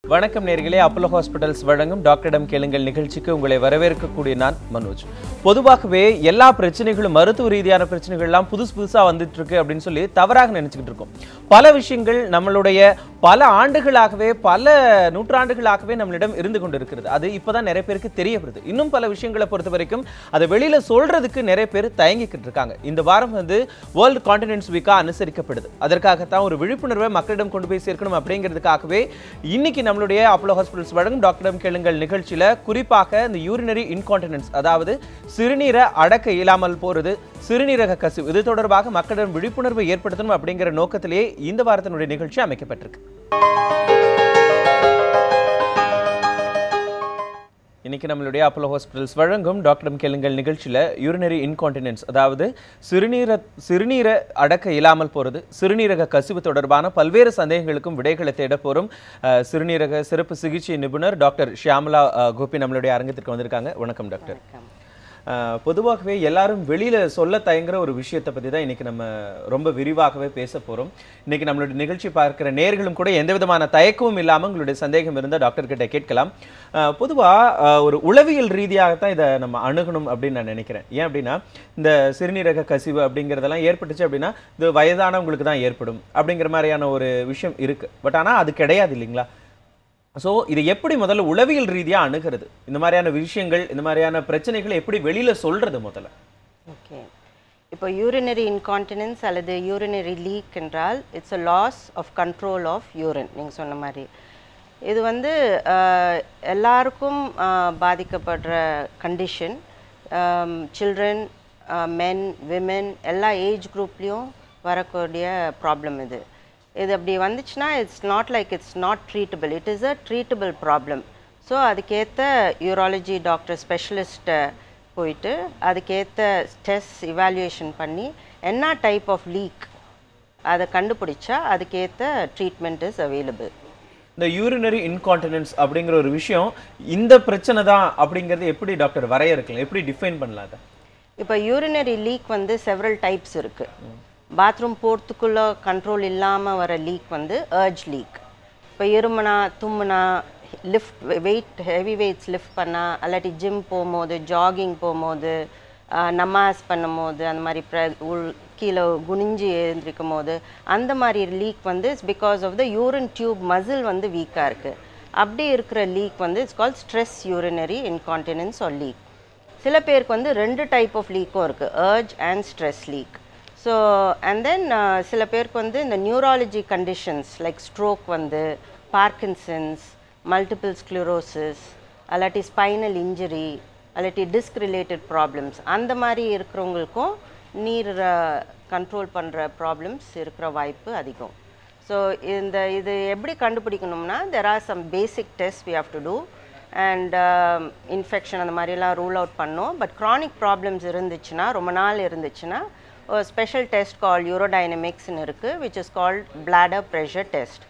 வணக்கம் நேயர்களே, Apollo hospitals வழங்கும் டாக்டரிடம் கேளுங்கள் நிகழ்ச்சிக்கு உங்களை வரவேற்கக்கூடிய நான் மனோஜ். பொதுவாகவே எல்லா பிரச்சனைகளும் மருத்துவ ரீதியான பிரச்சனைகள் எல்லாம் புதுசா வந்துட்டு இருக்கு அப்படின்னு சொல்லி தவறாக நினைச்சுக்கிட்டு இருக்கோம். பல விஷயங்கள் நம்மளுடைய பல ஆண்டுகளாகவே பல நூற்றாண்டுகளாகவே நம்மளிடம் இருந்து கொண்டு இருக்கிறது. அது இப்பதான் நிறைய பேருக்கு தெரிய வருது. இன்னும் பல விஷயங்களை பொறுத்த வரைக்கும் அதை வெளியில சொல்றதுக்கு நிறைய பேர் தயங்கிக்கிட்டு இருக்காங்க. இந்த வாரம் வேர்ல்டு கான்டினென்ட்ஸ் வீக்கா அனுசரிக்கப்படுது. அதற்காகத்தான் ஒரு விழிப்புணர்வை மக்களிடம் கொண்டு போய் சேர்க்கணும் அப்படிங்கிறதுக்காகவே இன்னைக்கு நம்மளுடைய அப்போலோ ஹாஸ்பிட்டல்ஸ் வழங்கும் டாக்டரிடம் கேளுங்கள் நிகழ்ச்சியில குறிப்பாக இந்த யூரினரி இன்கான்டினன்ஸ், அதாவது சிறுநீரை அடக்க இயலாமல் போறது, சிறுநீரக கசிவு, இது தொடர்பாக மக்களிடம் விழிப்புணர்வை ஏற்படுத்தணும் அப்படிங்கிற நோக்கத்திலேயே இந்த வாரத்தினுடைய நிகழ்ச்சி அமைக்கப்பட்டிருக்கு. இன்னைக்கு நம்மளுடைய அப்போலோ ஹாஸ்பிட்டல்ஸ் வழங்கும் டாக்டரிடம் கேளுங்கள் நிகழ்ச்சியில் யூரினரி இன்கான்டினன்ஸ், அதாவது சிறுநீரை அடக்க இயலாமல் போகிறது, சிறுநீரக கசிவு தொடர்பான பல்வேறு சந்தேகங்களுக்கும் விடைகளை தேட போகிறோம். சிறுநீரக சிறப்பு சிகிச்சை நிபுணர் டாக்டர் ஷியாமலா கோபி நம்மளுடைய அரங்கத்திற்கு வந்திருக்காங்க. வணக்கம் டாக்டர். பொதுவாகவே எல்லாரும் வெளியில சொல்ல தயங்குற ஒரு விஷயத்தை பற்றி தான் இன்னைக்கு நம்ம ரொம்ப விரிவாகவே பேச போகிறோம். இன்னைக்கு நம்மளுடைய நிகழ்ச்சி பார்க்குற நேயர்களும் கூட எந்த விதமான தயக்கமும் இல்லாமல் உங்களுடைய சந்தேகம் இருந்தால் டாக்டர் கிட்ட கேட்கலாம். பொதுவாக ஒரு உளவியல் ரீதியாகத்தான் இதை நம்ம அணுகணும் அப்படின்னு நான் நினைக்கிறேன். ஏன் அப்படின்னா, இந்த சிறுநீரக கசிவு அப்படிங்கிறதெல்லாம் ஏற்பட்டுச்சு அப்படின்னா இது வயதானவங்களுக்கு தான் ஏற்படும் அப்படிங்கிற மாதிரியான ஒரு விஷயம் இருக்கு. பட் ஆனால் அது கிடையாது இல்லைங்களா? ஸோ இதை எப்படி முதல்ல உளவியல் ரீதியாக அணுகிறது, இந்த மாதிரியான விஷயங்கள், இந்த மாதிரியான பிரச்சனைகளை எப்படி வெளியில சொல்றது முதல்ல? ஓகே, இப்போ யூரினரி இன்கான்டினன்ஸ் அல்லது யூரினரி லீக் என்றால் it's a loss of control of urine. நீங்கள் சொன்ன மாதிரி இது எல்லாருக்கும் பாதிக்கப்படுற கண்டிஷன். சில்ட்ரன், மென், விமென் எல்லா ஏஜ் குரூப்லேயும் வரக்கூடிய ப்ராப்ளம் இது. இது அப்படி வந்துச்சுன்னா it's not treatable, it is a treatable problem. So அதுக்கேற்ற யூராலஜி டாக்டர் ஸ்பெஷலிஸ்ட்டை போயிட்டு அதுக்கேற்ற டெஸ்ட் இவாலுவேஷன் பண்ணி என்ன டைப் ஆஃப் லீக் அதை கண்டுபிடிச்சா அதுக்கேற்ற ட்ரீட்மெண்ட் இஸ் அவைலபிள். இந்த யூரினரி இன்கான்டினன்ஸ் அப்படிங்கிற ஒரு விஷயம் இந்த பிரச்சனை தான் அப்படிங்கிறது எப்படி டாக்டர் வரையறுக்கலாம், எப்படி டிஃபைன் பண்ணலாம் அதை? இப்போ யூரினரி லீக் செவரல் டைப்ஸ் இருக்குது. பாத்ரூம் போகிறதுக்குள்ளே கண்ட்ரோல் இல்லாமல் வர லீக் ஏர்ஜ் லீக். இப்போ இருமுனா, தும்முனா, ஹெவி வெயிட்ஸ் லிஃப்ட் பண்ணால், அல்லாட்டி ஜிம் போகும்போது, ஜாகிங் போகும்போது, நமாஸ் பண்ணும்போது, அந்த மாதிரி கீழே குனிஞ்சு எழுந்திரிக்கும் போது அந்த மாதிரி leak it's because of the urine tube muscle வீக்காக இருக்குது. அப்படி இருக்கிற leak it's called stress urinary incontinence or leak. சில பேருக்கு ரெண்டு டைப் ஆஃப் லீக்கும் இருக்குது, urge and stress leak. So and then சில பேருக்கு இந்த neurology conditions like stroke Parkinson's, multiple sclerosis, அல்லாட்டி ஸ்பைனல் இன்ஜுரி, அல்லாட்டி டிஸ்க் ரிலேட்டட் ப்ராப்ளம்ஸ், அந்த மாதிரி இருக்கிறவங்களுக்கும் நீர் கண்ட்ரோல் பண்ணுற ப்ராப்ளம்ஸ் இருக்கிற வாய்ப்பு அதிகம். ஸோ இது எப்படி கண்டுபிடிக்கணும்னா, there are some basic test we have to do and infection அந்த மாதிரிலாம் ரூல் அவுட் பண்ணோம். பட் க்ரானிக் ப்ராப்ளம்ஸ் இருந்துச்சுன்னா, ரொம்ப நாள் இருந்துச்சுன்னா, ஒரு ஸ்பெஷல் டெஸ்ட் கால் யூரோடைனமிக்ஸ்னு இருக்குது, which is called bladder pressure test.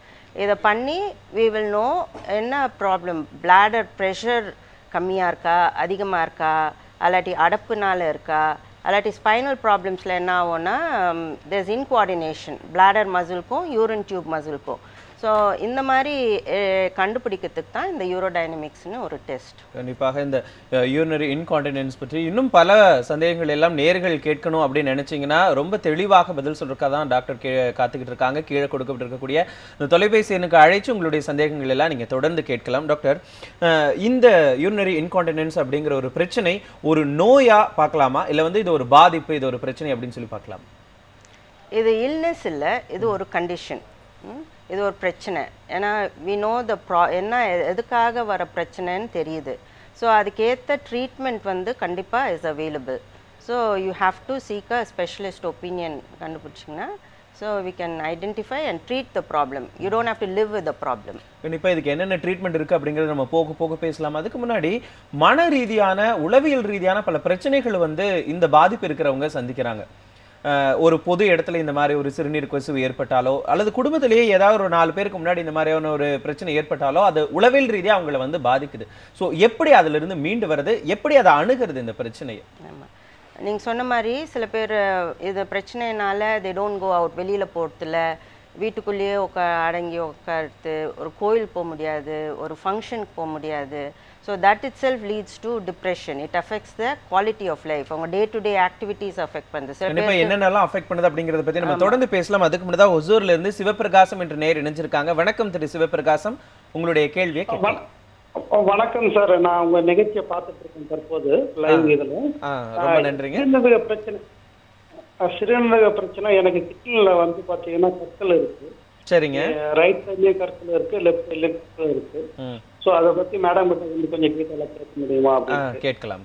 இதை பண்ணி we will know என்ன ப்ராப்ளம், bladder pressure கம்மியாக இருக்கா, அதிகமாக இருக்கா, அல்லாட்டி அடப்புனால இருக்கா, அல்லாட்டி ஸ்பைனல் ப்ராப்ளம்ஸில் என்ன ஆகும்னா there's incoordination bladder மசிலுக்கும் யூரின் டியூப் மசிலுக்கும். ஸோ இந்த மாதிரி கண்டுபிடிக்கிறதுக்கு தான் இந்த யூரோடைனமிக்ஸ்னு ஒரு டெஸ்ட். கண்டிப்பாக இந்த யூரினரி இன்கான்டினன்ஸ் பற்றி இன்னும் பல சந்தேகங்கள் எல்லாம் நேர்கள் கேட்கணும் அப்படின்னு நினைச்சிங்கன்னா ரொம்ப தெளிவாக பதில் சொல்றதுக்காக தான் டாக்டர் காத்துக்கிட்டு இருக்காங்க. கீழே கொடுக்கப்பட்டிருக்கக்கூடிய இந்த தொலைபேசி எண்ணுக்கு அழைச்சு உங்களுடைய சந்தேகங்கள் எல்லாம் நீங்கள் தொடர்ந்து கேட்கலாம். டாக்டர், இந்த யூரினரி இன்கான்டினன்ஸ் அப்படிங்கிற ஒரு பிரச்சனை ஒரு நோயா பார்க்கலாமா, இல்லை இது ஒரு பாதிப்பு, இது ஒரு பிரச்சனை அப்படின்னு சொல்லி பார்க்கலாம்? இது இல்னஸ் இல்லை, இது ஒரு கண்டிஷன், இது ஒரு பிரச்சனை. ஏன்னா வி நோ என்ன எதுக்காக வர பிரச்சனைன்னு தெரியுது. ஸோ அதுக்கேற்ற ட்ரீட்மெண்ட் கண்டிப்பாக is available. So you have to seek a specialist opinion கண்டுபிடிச்சிங்கன்னா, so we can identify and treat the problem. You don't have to live with the problem. கண்டிப்பாக இதுக்கு என்னென்ன ட்ரீட்மெண்ட் இருக்குது அப்படிங்கிறது நம்ம போக போக பேசலாம். அதுக்கு முன்னாடி மன ரீதியான, உளவியல் ரீதியான பல பிரச்சனைகள் இந்த பாதிப்பு இருக்கிறவங்க சந்திக்கிறாங்க. ஒரு பொது இடத்துல இந்த மாதிரி ஒரு சிறுநீர் கசிவு ஏற்பட்டாலோ, அல்லது குடும்பத்திலேயே ஏதாவது ஒரு 4 பேருக்கு முன்னாடி இந்த மாதிரியான ஒரு பிரச்சனை ஏற்பட்டாலோ, அது உளவியல் ரீதியாக அவங்களை பாதிக்குது. ஸோ எப்படி அதிலிருந்து மீண்டு வருது, எப்படி அதை அணுகிறது இந்த பிரச்சனையை? ஆமாம், நீங்கள் சொன்ன மாதிரி சில பேர் இது பிரச்சனைனால தே டோன்ட் கோ அவுட், வெளியில் போகிறதில்ல, வீட்டுக்குள்ளேயே அடங்கி உட்கார்த்து ஒரு கோயில் போக முடியாது, ஒரு ஃபங்க்ஷனுக்கு போக முடியாது. So that it self leads to depression. It affects the quality of life. அவங்க day to day activities affect பண்ணுது. கண்டிப்பா என்னென்னலாம் அஃபெக்ட் பண்ணுது அப்படிங்கறத பத்தி நம்ம தொடர்ந்து பேசலாம். அதுக்கு முன்னதாக ஒசூர்ல இருந்து சிவபிரகாசம் என்ற நேயர் இணைஞ்சிருக்காங்க. வணக்கம் திரு சிவபிரகாசம், உங்களுடைய கேள்வியை கேட்கலாம். வணக்கம் சார், நான் உங்க நிகழ்ச்சியை பார்த்துட்டு இருக்கேன் தற்போது லைவ். இதுல ரொம்ப நன்றிங்க. சிறுநீரக பிரச்சனை எனக்கு கிட்னில வந்து பாத்தீங்கன்னா கற்கள் இருக்கு. சரிங்க. ரைட் சைட்லயும் கற்கள் இருக்கு, லெஃப்ட் சைட்லயும் கற்கள் இருக்கு. சோ அத பத்தி மேடம் கிட்ட வந்து கொஞ்சம் டீடைலா கேட்க முடியுமா அப்படின்னு கேட்கலாம்.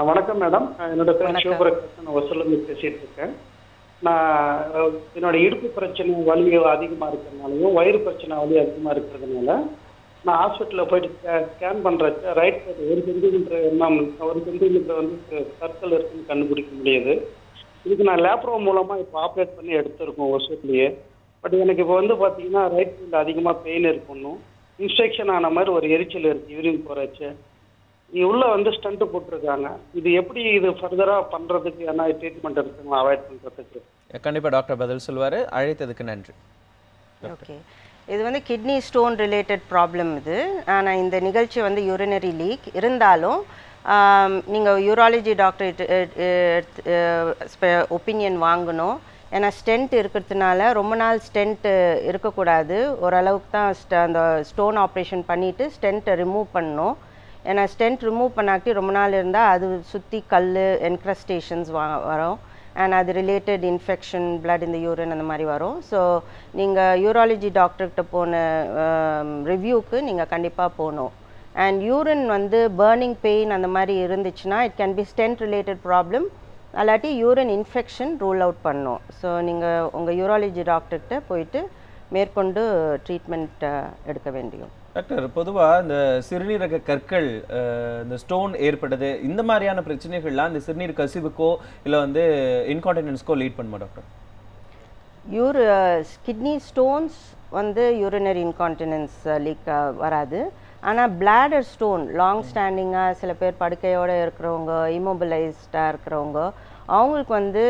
வணக்கம் மேடம், என்னோட பேர் சிவபிரகாசன், நான் ஒசூர்ல இருந்து பேசிட்டு இருக்கேன். நான் என்னோட இடுப்பு பிரச்சனை வலி அதிகமா இருக்கிறதுனாலையும் வயிறு பிரச்சனை வலி அதிகமா இருக்கிறதுனால நான் ஹாஸ்பிட்டலில் போயிட்டு ஸ்கேன் பண்ணுறச்ச ரைட் சைடு 1 சென்டிமீட்டர் வந்து கற்கள் இருக்குன்னு கண்டுபிடிக்க முடியுது. இதுக்கு நான் லேப்ரோ மூலமாக இப்போ ஆப்ரேட் பண்ணி எடுத்துருக்கோம் ஒசூர்லேயே. பட் எனக்கு இப்போ வந்து பார்த்தீங்கன்னா ரைட் சைடில் அதிகமாக பெயின் இருக்கணும், இன்ஸ்ட்ரக்ஷன் ஆன மாதிரி ஒரு எரிச்சல் இருக்குது யூரின் போகிறச்ச. உள்ள வந்து ஸ்டண்ட் போட்டிருக்காங்க. இது எப்படி இது ஃபர்தராக பண்ணுறதுக்கு என்ன ட்ரீட்மெண்ட் இருக்குங்களா அவாய்ட் பண்ணுறதுக்கு? கண்டிப்பாக டாக்டர் பதில் சொல்வார். அழைத்ததுக்கு நன்றி. ஓகே, இது வந்து கிட்னி ஸ்டோன் ரிலேட்டட் ப்ராப்ளம் இது. ஆனால் இந்த நிகழ்ச்சி வந்து யூரினரி லீக் இருந்தாலும் நீங்கள் யூராலஜி டாக்டர் ஒப்பீனியன் வாங்கணும். ஏன்னா ஸ்டென்ட் இருக்கிறதுனால ரொம்ப நாள் ஸ்டென்ட் இருக்கக்கூடாது. ஓரளவுக்கு தான் அந்த ஸ்டோன் ஆப்ரேஷன் பண்ணிவிட்டு ஸ்டென்ட்டை ரிமூவ் பண்ணணும். ஏன்னா ஸ்டென்ட் ரிமூவ் பண்ணாட்டி ரொம்ப நாள் இருந்தால் அது சுற்றி கல் என்க்ரஸ்டேஷன்ஸ் வரும். அண்ட் அது ரிலேட்டட் இன்ஃபெக்ஷன், பிளட் இந்த யூரின் அந்த மாதிரி வரும். ஸோ நீங்கள் யூராலஜி டாக்டர்கிட்ட போன ரிவ்யூக்கு நீங்கள் கண்டிப்பாக போகணும். அண்ட் யூரின் வந்து பர்னிங் பெயின் அந்த மாதிரி இருந்துச்சுன்னா it can be stent related problem, அல்லாட்டி யூரின் இன்ஃபெக்ஷன் ரூல் அவுட் பண்ணணும். ஸோ நீங்கள் உங்கள் யூராலஜி டாக்டர்கிட்ட போயிட்டு மேற்கொண்டு ட்ரீட்மெண்ட் எடுக்க வேண்டியும். டாக்டர், பொதுவாக இந்த சிறுநீரக கற்கள், இந்த ஸ்டோன் ஏற்படுது, இந்த மாதிரியான பிரச்சனைகள்லாம் இந்த சிறுநீர் கசிவுக்கோ இல்லை வந்து இன்கான்டினன்ஸ்க்கோ லீட் பண்ணுமா டாக்டர்? கிட்னி ஸ்டோன்ஸ் வந்து யூரினரி இன்கான்டினன்ஸ் லீக் வராது. ஆனால் பிளாடர் ஸ்டோன் லாங் ஸ்டாண்டிங்காக சில பேர் படுக்கையோடு இருக்கிறவங்க, இம்மொபிலைஸ்டாக இருக்கிறவங்க, அவங்களுக்கு வந்து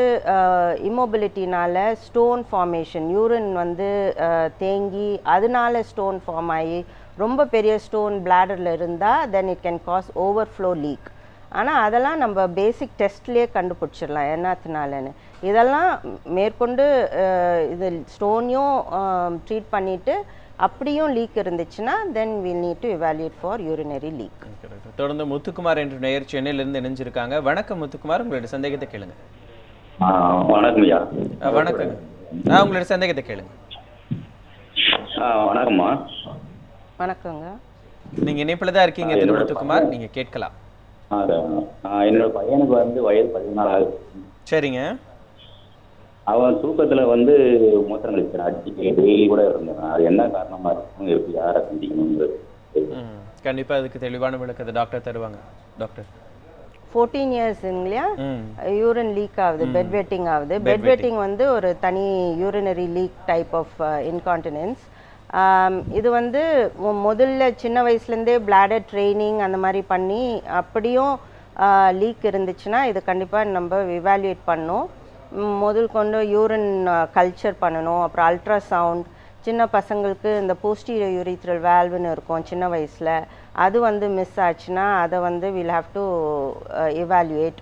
இம்மொபிலிட்டினால ஸ்டோன் ஃபார்மேஷன், யூரின் வந்து தேங்கி அதனால ஸ்டோன் ஃபார்ம் ஆகி ரொம்ப பெரிய ஸ்டோன் பிளாடரில் இருந்தால் then it can cause overflow leak. ஆனால் அதெல்லாம் நம்ம பேசிக் டெஸ்ட்லேயே கண்டுபிடிச்சிடலாம் என்னத்தினாலன்னு. இதெல்லாம் மேற்கொண்டு இது ஸ்டோனையும் ட்ரீட் பண்ணிவிட்டு அப்படியும் லீக் இருந்துச்சுன்னா then we need to evaluate for urinary leak. தொடர்ந்து முத்துக்குமார் என்ற நேயர் சென்னையிலிருந்து இணைஞ்சிருக்காங்க. வணக்கம் முத்துக்குமார், உங்களுடைய சந்தேகத்தை கேளுங்க. வணக்கம் ஐயா. வணக்கம், உங்களுடைய சந்தேகத்தை கேளுங்க. வணக்கம்மா. வணக்கங்க, நீங்க இணைப்பில் தான் இருக்கீங்க திரு முத்துக்குமார், நீங்க கேட்கலாம். என்னோட பையனுக்கு வந்து வயது 14 ஆகுது. சரிங்க. அவன் தூக்கத்துல வந்து மூத்திரம் கழிச்சான், அடிச்சுட்டு டெய்லி கூட இருந்தான். அது என்ன காரணமா இருக்கும், எப்படி யாரை சந்திக்கணுங்கிறது? கண்டிப்பா அதுக்கு தெளிவான விளக்கத்தை டாக்டர் தருவாங்க. டாக்டர் 14 இயர்ஸ் இல்லையா, யூரின் லீக் ஆகுது, பெட் வெட்டிங் ஆகுது. பெட் வெட்டிங் வந்து ஒரு தனி urinary leak type of incontinence. இது வந்து முதல்ல சின்ன வயசுலேருந்தே பிளாடர் ட்ரைனிங் அந்த மாதிரி பண்ணி அப்படியும் லீக் இருந்துச்சுன்னா இது கண்டிப்பாக நம்ம இவாலுவேட் பண்ணணும். முதல் கொண்டு யூரின் கல்ச்சர் பண்ணணும். அப்புறம் அல்ட்ராசவுண்ட், சின்ன பசங்களுக்கு இந்த போஸ்டீரியர் யூரித்ரல் வால்வுன்னு இருக்கும் சின்ன வயசில், அது வந்து மிஸ் ஆச்சுன்னா அதை வந்து வில் ஹாவ் டு இவாலுவேட்.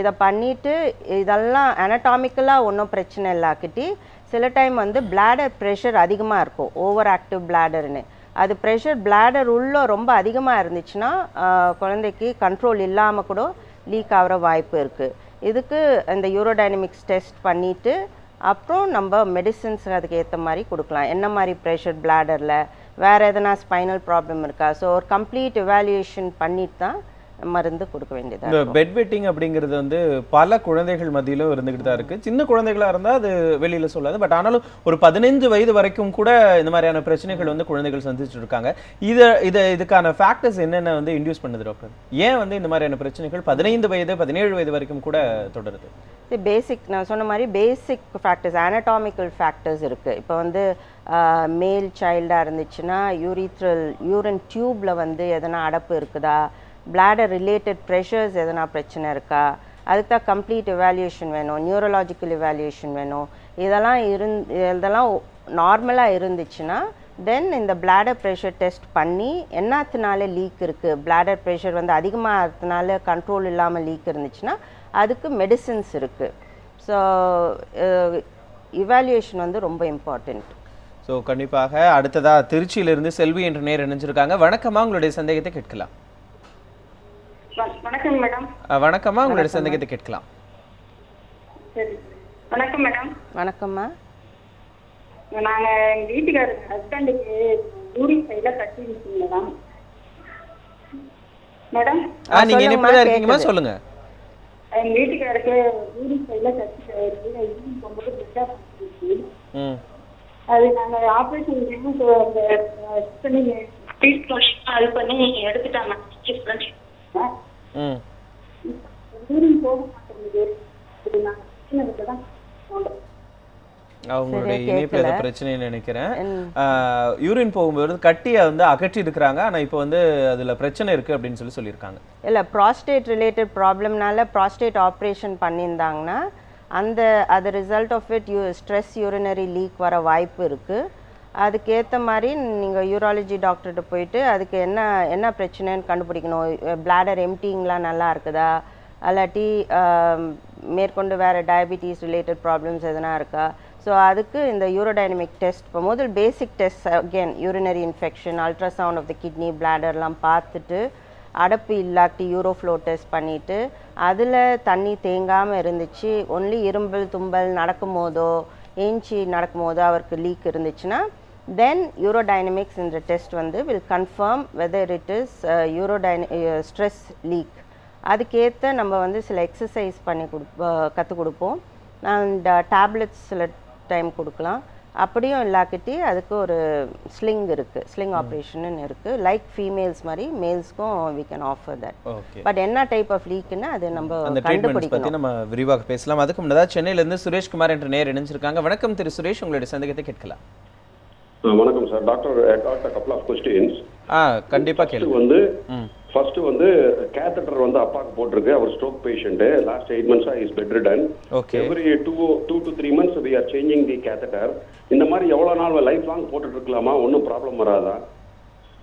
இதை பண்ணிவிட்டு இதெல்லாம் அனட்டாமிக்கலாக ஒன்றும் பிரச்சனை இல்லாக்கிட்டி சில டைம் வந்து பிளாடர் ப்ரெஷர் அதிகமாக இருக்கும், ஓவர் ஆக்டிவ் பிளாடர்னு. அது ப்ரெஷர் பிளாடர் உள்ளே ரொம்ப அதிகமாக இருந்துச்சுன்னா குழந்தைக்கு கண்ட்ரோல் இல்லாமல் கூட லீக் ஆகிற வாய்ப்பு இருக்குது. இதுக்கு இந்த யூரோடைனமிக்ஸ் டெஸ்ட் பண்ணிவிட்டு அப்புறம் நம்ம மெடிசின்ஸ் அதுக்கு ஏற்ற மாதிரி கொடுக்கலாம். என்ன மாதிரி ப்ரெஷர் பிளாடரில், வேறு எதனா ஸ்பைனல் ப்ராப்ளம் இருக்கா, ஸோ ஒரு கம்ப்ளீட் எவாலுவேஷன் பண்ணிட்டு தான் மருந்து கொடுக்க வேண்டியது. இந்த பெட் வெட்டிங் அப்படிங்கிறது வந்து பல குழந்தைகள் மத்தியிலும் இருந்துகிட்டு தான் இருக்கு. சின்ன குழந்தைகளா இருந்தால் அது வெளியில சொல்லாது, பட் ஆனாலும் ஒரு 15 வயது வரைக்கும் கூட இந்த மாதிரியான பிரச்சனைகள் வந்து குழந்தைகள் சந்திச்சுட்டு இருக்காங்க. இதுக்கான ஃபேக்டர்ஸ் என்னென்ன வந்து இன்டியூஸ் பண்ணுது டாக்டர்? ஏன் வந்து இந்த மாதிரியான பிரச்சனைகள் 15 வயது 17 வயது வரைக்கும் கூட தொடருது? பேசிக், நான் சொன்ன மாதிரி பேசிக் ஃபேக்டர்ஸ், ஆனட்டாமிக்கல் ஃபேக்டர்ஸ் இருக்குது. இப்போ வந்து மேல் சைல்டாக இருந்துச்சுன்னா யூரின் டியூப்பில் வந்து எதனா அடப்பு இருக்குதா, பிளாடர் ரிலேட்டட் ப்ரெஷர்ஸ் எதனா பிரச்சனை இருக்கா, அதுக்கு தான் கம்ப்ளீட் எவாலுவேஷன் வேணும், நியூரலாஜிக்கல் எவாலுவேஷன் வேணும். இதெல்லாம் நார்மலாக இருந்துச்சுன்னா தென் இந்த bladder ப்ரெஷர் டெஸ்ட் பண்ணி என்னத்தினால லீக் இருக்குது, bladder ப்ரெஷர் வந்து அதிகமாகிறதுனால கண்ட்ரோல் இல்லாமல் லீக் இருந்துச்சுன்னா அதுக்கு மெடிசின்ஸ் இருக்குது. ஸோ இவாலுவேஷன் வந்து ரொம்ப இம்பார்ட்டண்ட். ஸோ கண்டிப்பாக அடுத்ததாக திருச்சியிலிருந்து செல்வி என்ற நேர் இணைஞ்சிருக்காங்க. வணக்கம்மா, உங்களுடைய சந்தேகத்தை கேட்கலாம். வணக்கம் மேடம். வணக்கம்மா, உங்களுடைய சந்தேகத்தை கேட்கலாம். சரி, வணக்கம் மேடம். வணக்கம்மா. நாங்கள் எங்கள் வீட்டுக்காரர் ஹஸ்பண்டுக்கு யூரின் சைடில் கட்டி இருக்கீங்க மேடம். மேடம் நீங்கள் இணைப்பில் தான் இருக்கீங்கம்மா, சொல்லுங்க. எங்கள் வீட்டுக்காருக்கு யூரின் சைடில் கட்டி யூரின் போகும்போது பிளட்டாக போட்டுருக்கு. அது நாங்கள் ஆப்ரேஷன் பண்ணி அது பண்ணி எடுத்துட்டாங்க. யூரின் போக மாட்டேங்குது. அவங்களுடைய இணைப்பில் ஏதோ பிரச்சனைன்னு நினைக்கிறேன். யூரின் போகும்போது கட்டியை வந்து அகற்றி இருக்கிறாங்க, ஆனால் இப்போ வந்து அதில் பிரச்சனை இருக்குது அப்படின்னு சொல்லியிருக்காங்க. இல்லை, ப்ராஸ்டேட் ரிலேட்டட் ப்ராப்ளம்னால ப்ராஸ்டேட் ஆப்ரேஷன் பண்ணியிருந்தாங்கன்னா அது result of it stress urinary leak வர வாய்ப்பு இருக்குது. அதுக்கேற்ற மாதிரி நீங்கள் யூராலஜி டாக்டர்கிட்ட போயிட்டு அதுக்கு என்ன பிரச்சனைன்னு கண்டுபிடிக்கணும். பிளாடர் எம்டிங்லாம் நல்லா இருக்குதா, அல்லாட்டி மேற்கொண்டு வேறு டயபிட்டிஸ் ரிலேட்டட் ப்ராப்ளம்ஸ் எதனா இருக்கா. ஸோ அதுக்கு இந்த யூரோடைனமிக் டெஸ்ட் இப்போ முதல் basic test again urinary infection, ultrasound of the kidney, பிளாடர்லாம் பார்த்துட்டு அடப்பு இல்லாட்டி யூரோஃப்ளோ டெஸ்ட் பண்ணிவிட்டு அதில் தண்ணி தேங்காமல் இருந்துச்சு, ஒன்லி இரும்பல் தும்பல் நடக்கும்போதோ ஏஞ்சி நடக்கும்போதோ அவருக்கு லீக் இருந்துச்சுன்னா தென் யூரோடைனமிக்ஸ் இந்த டெஸ்ட் வந்து will confirm whether it is stress leak. அதுக்கேற்ற நம்ம வந்து சில எக்ஸசைஸ் பண்ணி கற்றுக் கொடுப்போம் அண்ட் டேப்லெட்ஸ் சில டைம் கொடுக்கலாம். அப்படியும் இல்லாக்கிட்டி அதுக்கு ஒரு ஸ்லிங் இருக்குது, ஸ்லிங் ஆப்ரேஷன் இருக்குது. லைக் ஃபீமேல்ஸ் மாதிரி மேல்ஸ்க்கும் we can offer that. But என்ன டைப் ஆஃப் லீக்னு அது நம்ம கண்டுபிடிக்கணும். நம்ம விரிவாக பேசலாம். அதுக்கு முன்னதாக சென்னையிலேருந்து சுரேஷ்குமார் என்ற நேர் இணைஞ்சிருக்காங்க. வணக்கம் திரு சுரேஷ், உங்களுடைய சந்தேகத்தை கேட்கலாம். வணக்கம் sir. Doctor couple of questions. கண்டிப்பாக கேள்வி வந்து ஃபர்ஸ்ட் வந்து கேத்தட்டர் வந்து அப்பாக்கு போட்டிருக்கு. அவர் stroke patient. Last 8 months is bedridden. Every 2 to 3 months we are changing the catheter. இந்த மாதிரி எவ்வளவு நாள் லைஃப் லாங் போட்டுட்டு இருக்கலாமா, ஒன்றும் ப்ராப்ளம் வராதா?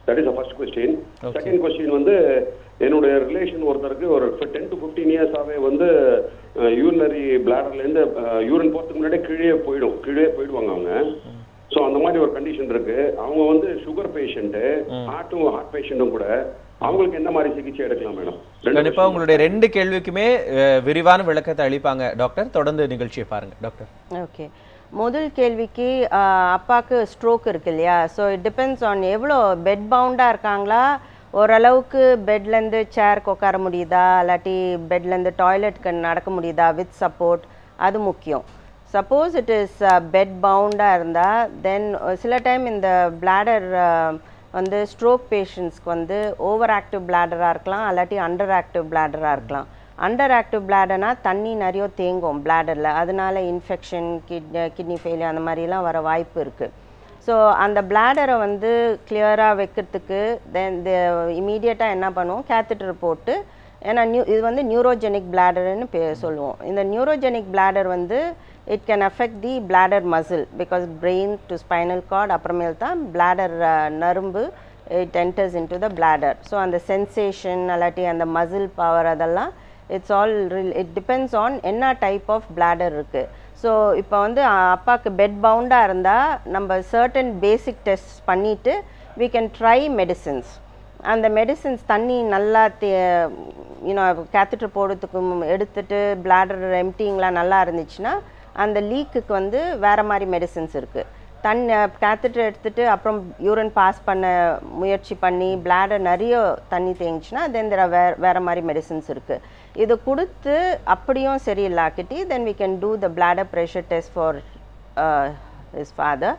That is first question. Second question வந்து என்னுடைய ரிலேஷன் ஒருத்தருக்கு ஒரு 10 to 15 years-ஆவே வந்து யூரினரி பிளாடர்லேருந்து யூரின் போகிறதுக்கு முன்னாடியே கீழே போயிடுவாங்க அவங்க. ஸோ அந்த மாதிரி ஒரு கண்டிஷன் இருக்கு. அவங்க வந்து சுகர் பேஷண்ட்டு, ஹார்ட் பேஷண்ட்டும் கூட. அவங்களுக்கு என்ன மாதிரி சிகிச்சை எடுக்கலாம் மேடம்? கண்டிப்பா உங்களுடைய 2 கேள்விக்குமே விரிவான விளக்கத்தை அளிப்பாங்க டாக்டர். தொடர்ந்து நிகழ்ச்சியை பாருங்க டாக்டர். ஓகே, முதல் கேள்விக்கு அப்பாவுக்கு ஸ்ட்ரோக் இருக்கு இல்லையா. ஸோ இட் டிபெண்ட்ஸ் ஆன் எவ்வளோ பெட் பவுண்டாக இருக்காங்களா, ஓரளவுக்கு பெட்லேருந்து சேருக்கு உட்கார முடியுதா, இல்லாட்டி பெட்லேருந்து டாய்லெட்டுக்கு நடக்க முடியுதா வித் சப்போர்ட், அது முக்கியம். சப்போஸ் இட் இஸ் பெட் பவுண்டாக இருந்தால் தென் சில டைம் இந்த பிளாடர் வந்து ஸ்ட்ரோக் பேஷண்ட்ஸ்க்கு வந்து ஓவர் ஆக்டிவ் பிளாடராக இருக்கலாம், அல்லாட்டி அண்டர் ஆக்டிவ் பிளாடராக இருக்கலாம். அண்டர் ஆக்டிவ் பிளாடர்னா தண்ணி நிறைய தேங்கும் பிளாடரில், அதனால இன்ஃபெக்ஷன், கிட்னி ஃபெயிலியர் அந்த மாதிரிலாம் வர வாய்ப்பு இருக்குது. ஸோ அந்த பிளாடரை வந்து கிளியராக வைக்கிறதுக்கு தென் இமீடியட்டாக என்ன பண்ணுவோம், கேத்தட்டர் போட்டு. ஏன்னா இது வந்து நியூரோஜெனிக் பிளாடர்னு சொல்லுவோம். இந்த நியூரோஜெனிக் பிளாடர் வந்து it can affect the bladder muscle because brain to spinal cord அப்புறமேல் தான் bladder நரம்பு it enters into the bladder. So அந்த sensation அல்லாட்டி அந்த muscle power அதெல்லாம் it depends on என்ன type of bladder இருக்கு. ஸோ இப்போ வந்து அப்பாவுக்கு பெட் பவுண்டாக இருந்தால் நம்ம certain basic tests பண்ணிவிட்டு we can try medicines. அந்த மெடிசின்ஸ் தண்ணி நல்லா கேத்தட்டர் போடுறதுக்கு எடுத்துட்டு பிளாடர் எம்டிங்லாம் நல்லா இருந்துச்சுன்னா அந்த லீக்குக்கு வந்து வேறு மாதிரி மெடிசின்ஸ் இருக்குது. கேத்தட்டர் எடுத்துகிட்டு அப்புறம் யூரின் பாஸ் பண்ண முயற்சி பண்ணி பிளாடர் நிறைய தண்ணி தேங்கிச்சுன்னா தென் வேறு மாதிரி மெடிசின்ஸ் இருக்குது. இது கொடுத்து அப்படியும் சரியில்லாக்கிட்டி then we can do the bladder pressure test for his father.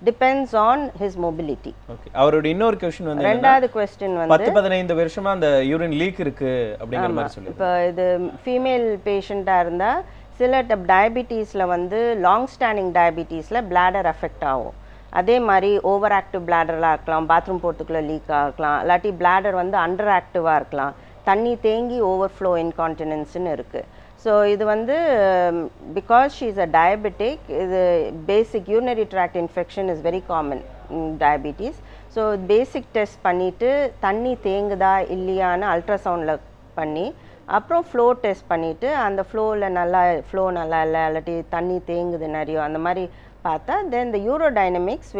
depends on his mobility. Okay, அவரோட இன்னொரு क्वेश्चन வந்து ரெண்டாவது क्वेश्चन வந்து 10-15 வருஷமா அந்த யூரின் லீக் இருக்கு அப்படிங்கிற மாதிரி சொல்லுங்க. இப்போ இது ஃபீமேல் பேஷண்டா இருந்தா சில டயபிட்டிஸ்ல வந்து லாங் ஸ்டாண்டிங் டயபிட்டிஸ்ல பிளாடர் அஃபெக்ட் ஆகும். அதே மாதிரி ஓவர் ஆக்டிவ் பிளாடர்லாம் இருக்கலாம், பாத்ரூம் போகிறதுக்குள்ளே லீக் ஆகலாம், இல்லாட்டி பிளாடர் வந்து அண்டர் ஆக்டிவாக இருக்கலாம், தண்ணி தேங்கி ஓவர்ஃப்ளோ இன்கான்டினன்ஸ்னு இருக்குது. ஸோ இது வந்து because she is a diabetic, இது basic urinary tract infection is very common diabetes. So basic test பண்ணிவிட்டு தண்ணி தேங்குதா இல்லையான்னு அல்ட்ராசவுண்டில் பண்ணி அப்புறம் ஃப்ளோ டெஸ்ட் பண்ணிவிட்டு அந்த ஃப்ளோவில் ஃப்ளோ நல்லா இல்லை இல்லாட்டி தண்ணி தேங்குது நிறைய அந்த மாதிரி பார்த்தா தென் த யூரோடைனமிக்ஸ்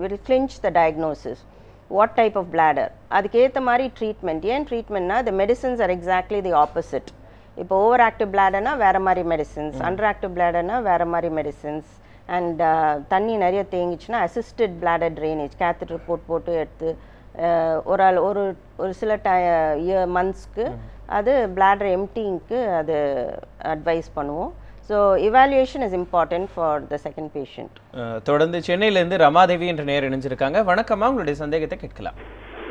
will clinch the diagnosis. What type of bladder, அதுக்கேற்ற மாதிரி ட்ரீட்மெண்ட். ஏன் ட்ரீட்மெண்ட்னா the medicines are exactly the opposite. இப்போ ஓவர் ஆக்டிவ் பிளாடர்னா வேறு மாதிரி மெடிசின்ஸ், அண்டர் ஆக்டிவ் பிளாடர்னா வேறு மாதிரி மெடிசின்ஸ். அண்ட் தண்ணி நிறைய தேங்கிச்சுன்னா அசிஸ்டட் பிளாடர் ட்ரைனேஜ் கேத்தட்டர் போட்டு எடுத்து ஒரு சில மந்த்ஸ்க்கு அது பிளாடர் எம்டிங்க்கு அது அட்வைஸ் பண்ணுவோம். So evaluation is important for the second patient. தொடர்ந்து சென்னையிலேருந்து ரமாதேவி என்ற நேர் இணைஞ்சிருக்காங்க. வணக்கம்மா, உங்களுடைய சந்தேகத்தை கேட்கலாம்.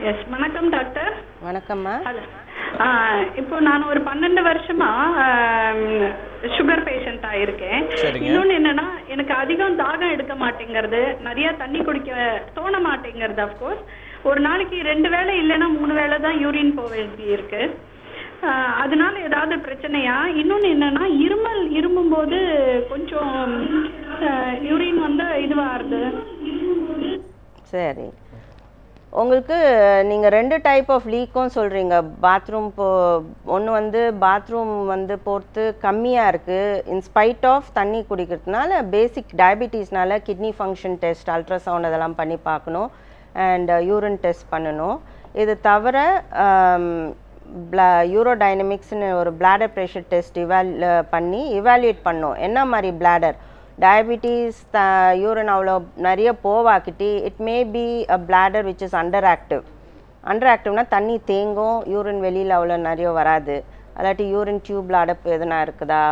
எஸ், வணக்கம் டாக்டர். வணக்கம்மா. இப்போ நான் ஒரு 12 வருஷமா சுகர் பேஷண்டா இருக்கேன். இன்னொன்னு என்னன்னா எனக்கு அதிகம் தாகம் எடுக்க மாட்டேங்கிறது, நிறைய தண்ணி குடிக்க தோண மாட்டேங்கிறது. அப்கோர்ஸ் ஒரு நாளைக்கு 2 வேளை இல்லைன்னா 3 வேளை தான் யூரின் போக வேண்டி இருக்கு. அதனால ஏதாவது பிரச்சனையா? இன்னொன்னு என்னன்னா இருமும் போது கொஞ்சம் யூரின் வந்து இதுவாகுது. சரி, உங்களுக்கு நீங்கள் 2 டைப் ஆஃப் லீக்கும் சொல்கிறீங்க. பாத்ரூம் ஒன்று வந்து பாத்ரூம் வந்து போகிறது கம்மியாக இருக்குது இன்ஸ்பைட் ஆஃப் தண்ணி குடிக்கிறதுனால, பேசிக் டயபிட்டிஸ்னால கிட்னி ஃபங்க்ஷன் டெஸ்ட் அல்ட்ராசவுண்ட் அதெல்லாம் பண்ணி பார்க்கணும் அண்ட் யூரின் டெஸ்ட் பண்ணணும். இது தவிர யூரோடைனமிக்ஸ்னு ஒரு பிளாடர் ப்ரெஷர் டெஸ்ட் பண்ணி இவாலுவேட் பண்ணோம் என்ன மாதிரி பிளாடர். டயபிட்டிஸ் யூரின் அவ்வளோ நிறைய போவாக்கிட்டு it may be a bladder which is under ஆக்டிவ்னா தண்ணி தேங்கும், யூரின் வெளியில் அவ்வளோ நிறைய வராது, அல்லாட்டி யூரின் டியூப்பில் அடப்பு எதுனா இருக்குதா.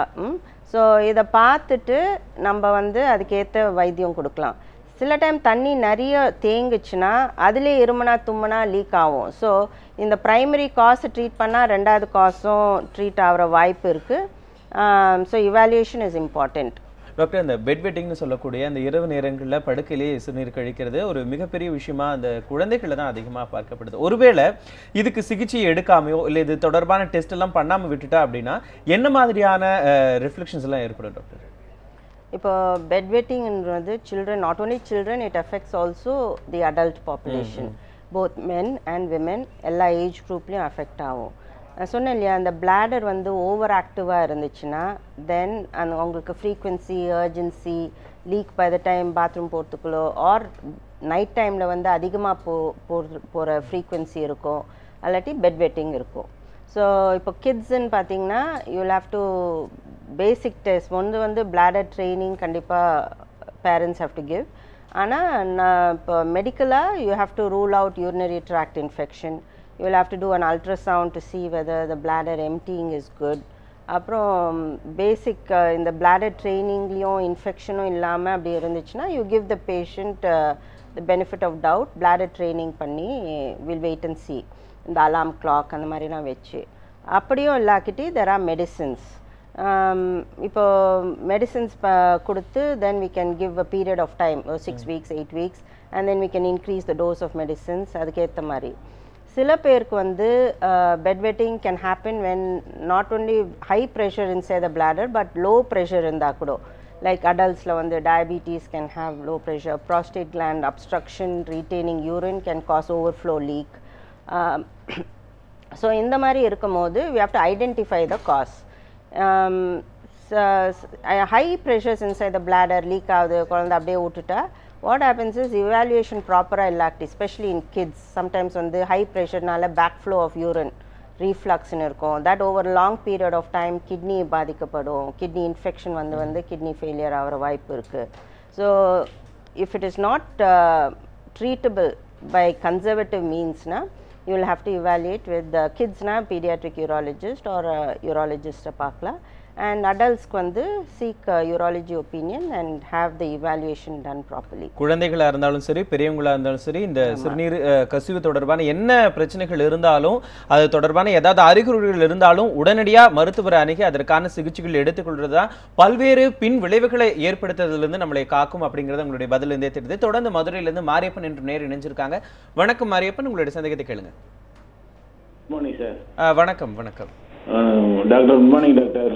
ஸோ இதை பார்த்துட்டு நம்ம வந்து அதுக்கேற்ற வைத்தியம் கொடுக்கலாம். சில டைம் தண்ணி நிறைய தேங்குச்சுன்னா அதிலே இருமுனா தும்முனா லீக் ஆகும். ஸோ இந்த ப்ரைமரி காஸை ட்ரீட் பண்ணால் 2வது காஸும் ட்ரீட் ஆகிற வாய்ப்பு இருக்குது. So evaluation is important. Doctor, இந்த பெட் வெட்டிங்னு சொல்லக்கூடிய அந்த இரவு நேரங்களில் படுக்கையிலேயே சிறுநீர் கழிக்கிறது ஒரு மிகப்பெரிய விஷயமா அந்த குழந்தைகளில் தான் அதிகமாக பார்க்கப்படுது. ஒருவேளை இதுக்கு சிகிச்சை எடுக்காமையோ இல்லை இது தொடர்பான டெஸ்ட் எல்லாம் பண்ணாமல் விட்டுட்டா அப்படின்னா என்ன மாதிரியான ரிஃப்ளெக்ஷன்ஸ் எல்லாம் ஏற்படும் டாக்டர்? இப்போ பெட் வெட்டிங்ன்றது children, not only children, it affects also the adult population, both men and women, எல்லா ஏஜ் குரூப்லேயும் அஃபெக்ட் ஆகும். நான் சொன்னேன் இல்லையா, அந்த பிளாடர் வந்து ஓவர் ஆக்டிவாக இருந்துச்சுன்னா தென் அந்த உங்களுக்கு frequency, urgency, leak by the time bathroom போகிறதுக்குள்ளோ ஆர் நைட் டைமில் வந்து அதிகமாக போகிற ஃப்ரீக்வன்சி இருக்கும், அல்லாட்டி பெட் வெட்டிங் இருக்கும். ஸோ இப்போ கிட்ஸுன்னு பார்த்தீங்கன்னா you'll have to basic test வந்து பிளாடர் ட்ரைனிங் கண்டிப்பாக பேரண்ட்ஸ் ஹாவ் டு கிவ். ஆனால் நான் இப்போ மெடிக்கலாக you have to rule out urinary tract infection. You will have to do an ultrasound to see whether the bladder emptying is good. அப்புறம் பேசிக் இந்த bladder ட்ரைனிங்லேயும் இன்ஃபெக்ஷனும் இல்லாமல் அப்படி இருந்துச்சுன்னா you give the patient the benefit of doubt. Bladder training பண்ணி will wait and see, இந்த alarm clock அந்த மாதிரிலாம் வச்சு. அப்படியும் இல்லாக்கிட்டு தெர் ஆர் மெடிசின்ஸ். இப்போ மெடிசின்ஸ் கொடுத்து then we can give a period of time 6 weeks 8 weeks and then we can increase the dose of medicines. அதுக்கேற்ற மாதிரி சில பேருக்கு வந்து bed wetting can happen when not only high pressure inside the bladder but low pressure இருந்தால் கூட. Like அடல்ட்ஸில் வந்து diabetes can have low pressure, prostate gland obstruction, retaining urine can cause overflow leak. So இந்த மாதிரி இருக்கும் போது we have to identify the cause. High pressures inside the bladder leak ஆகுது, குழந்தை அப்படியே விட்டுட்டா what happens is evaluation proper-ஆ இல்லாட்டி, especially in kids, sometimes வந்து high pressure-னால backflow of urine reflux-னு இருக்கும். that over long period of time kidney பாதிக்கப்படும், kidney infection வந்து kidney failure ஆகிற வாய்ப்பு இருக்குது. so if it is not treatable by conservative means-னா you will have to evaluate with the kids-னா pediatric urologist or urologist-அ பார்க்கலாம். and adults-க்கு வந்து seek urology opinion and have the evaluation done properly. குழந்தைகளா இருந்தாலும் சரி பெரியவங்களா இருந்தாலும் சரி இந்த சிறுநீர் கசிவு தொடர்பான என்ன பிரச்சனைகள் இருந்தாலும் அது தொடர்பான ஏதாவது அறிகுறிகள் இருந்தாலும் உடனடியாக மருத்துவரை அணுகி அதற்கான சிகிச்சைகள் எடுத்துக்கொள்றது தான் பல்வேறு பின் விளைவுகளை ஏற்படுத்துறதுலேருந்து நம்மளை காக்கும் அப்படிங்கிறது உங்களுடைய பதிலிருந்தே தெரியுது. தொடர்ந்து மதுரையிலேருந்து மாரியப்பன் என்று நேர் இணைஞ்சிருக்காங்க. வணக்கம் மாரியப்பன், உங்களுடைய சந்தேகத்தை கேளுங்க. Good morning sir. வணக்கம். வணக்கம் டாக்டர். Good morning doctor.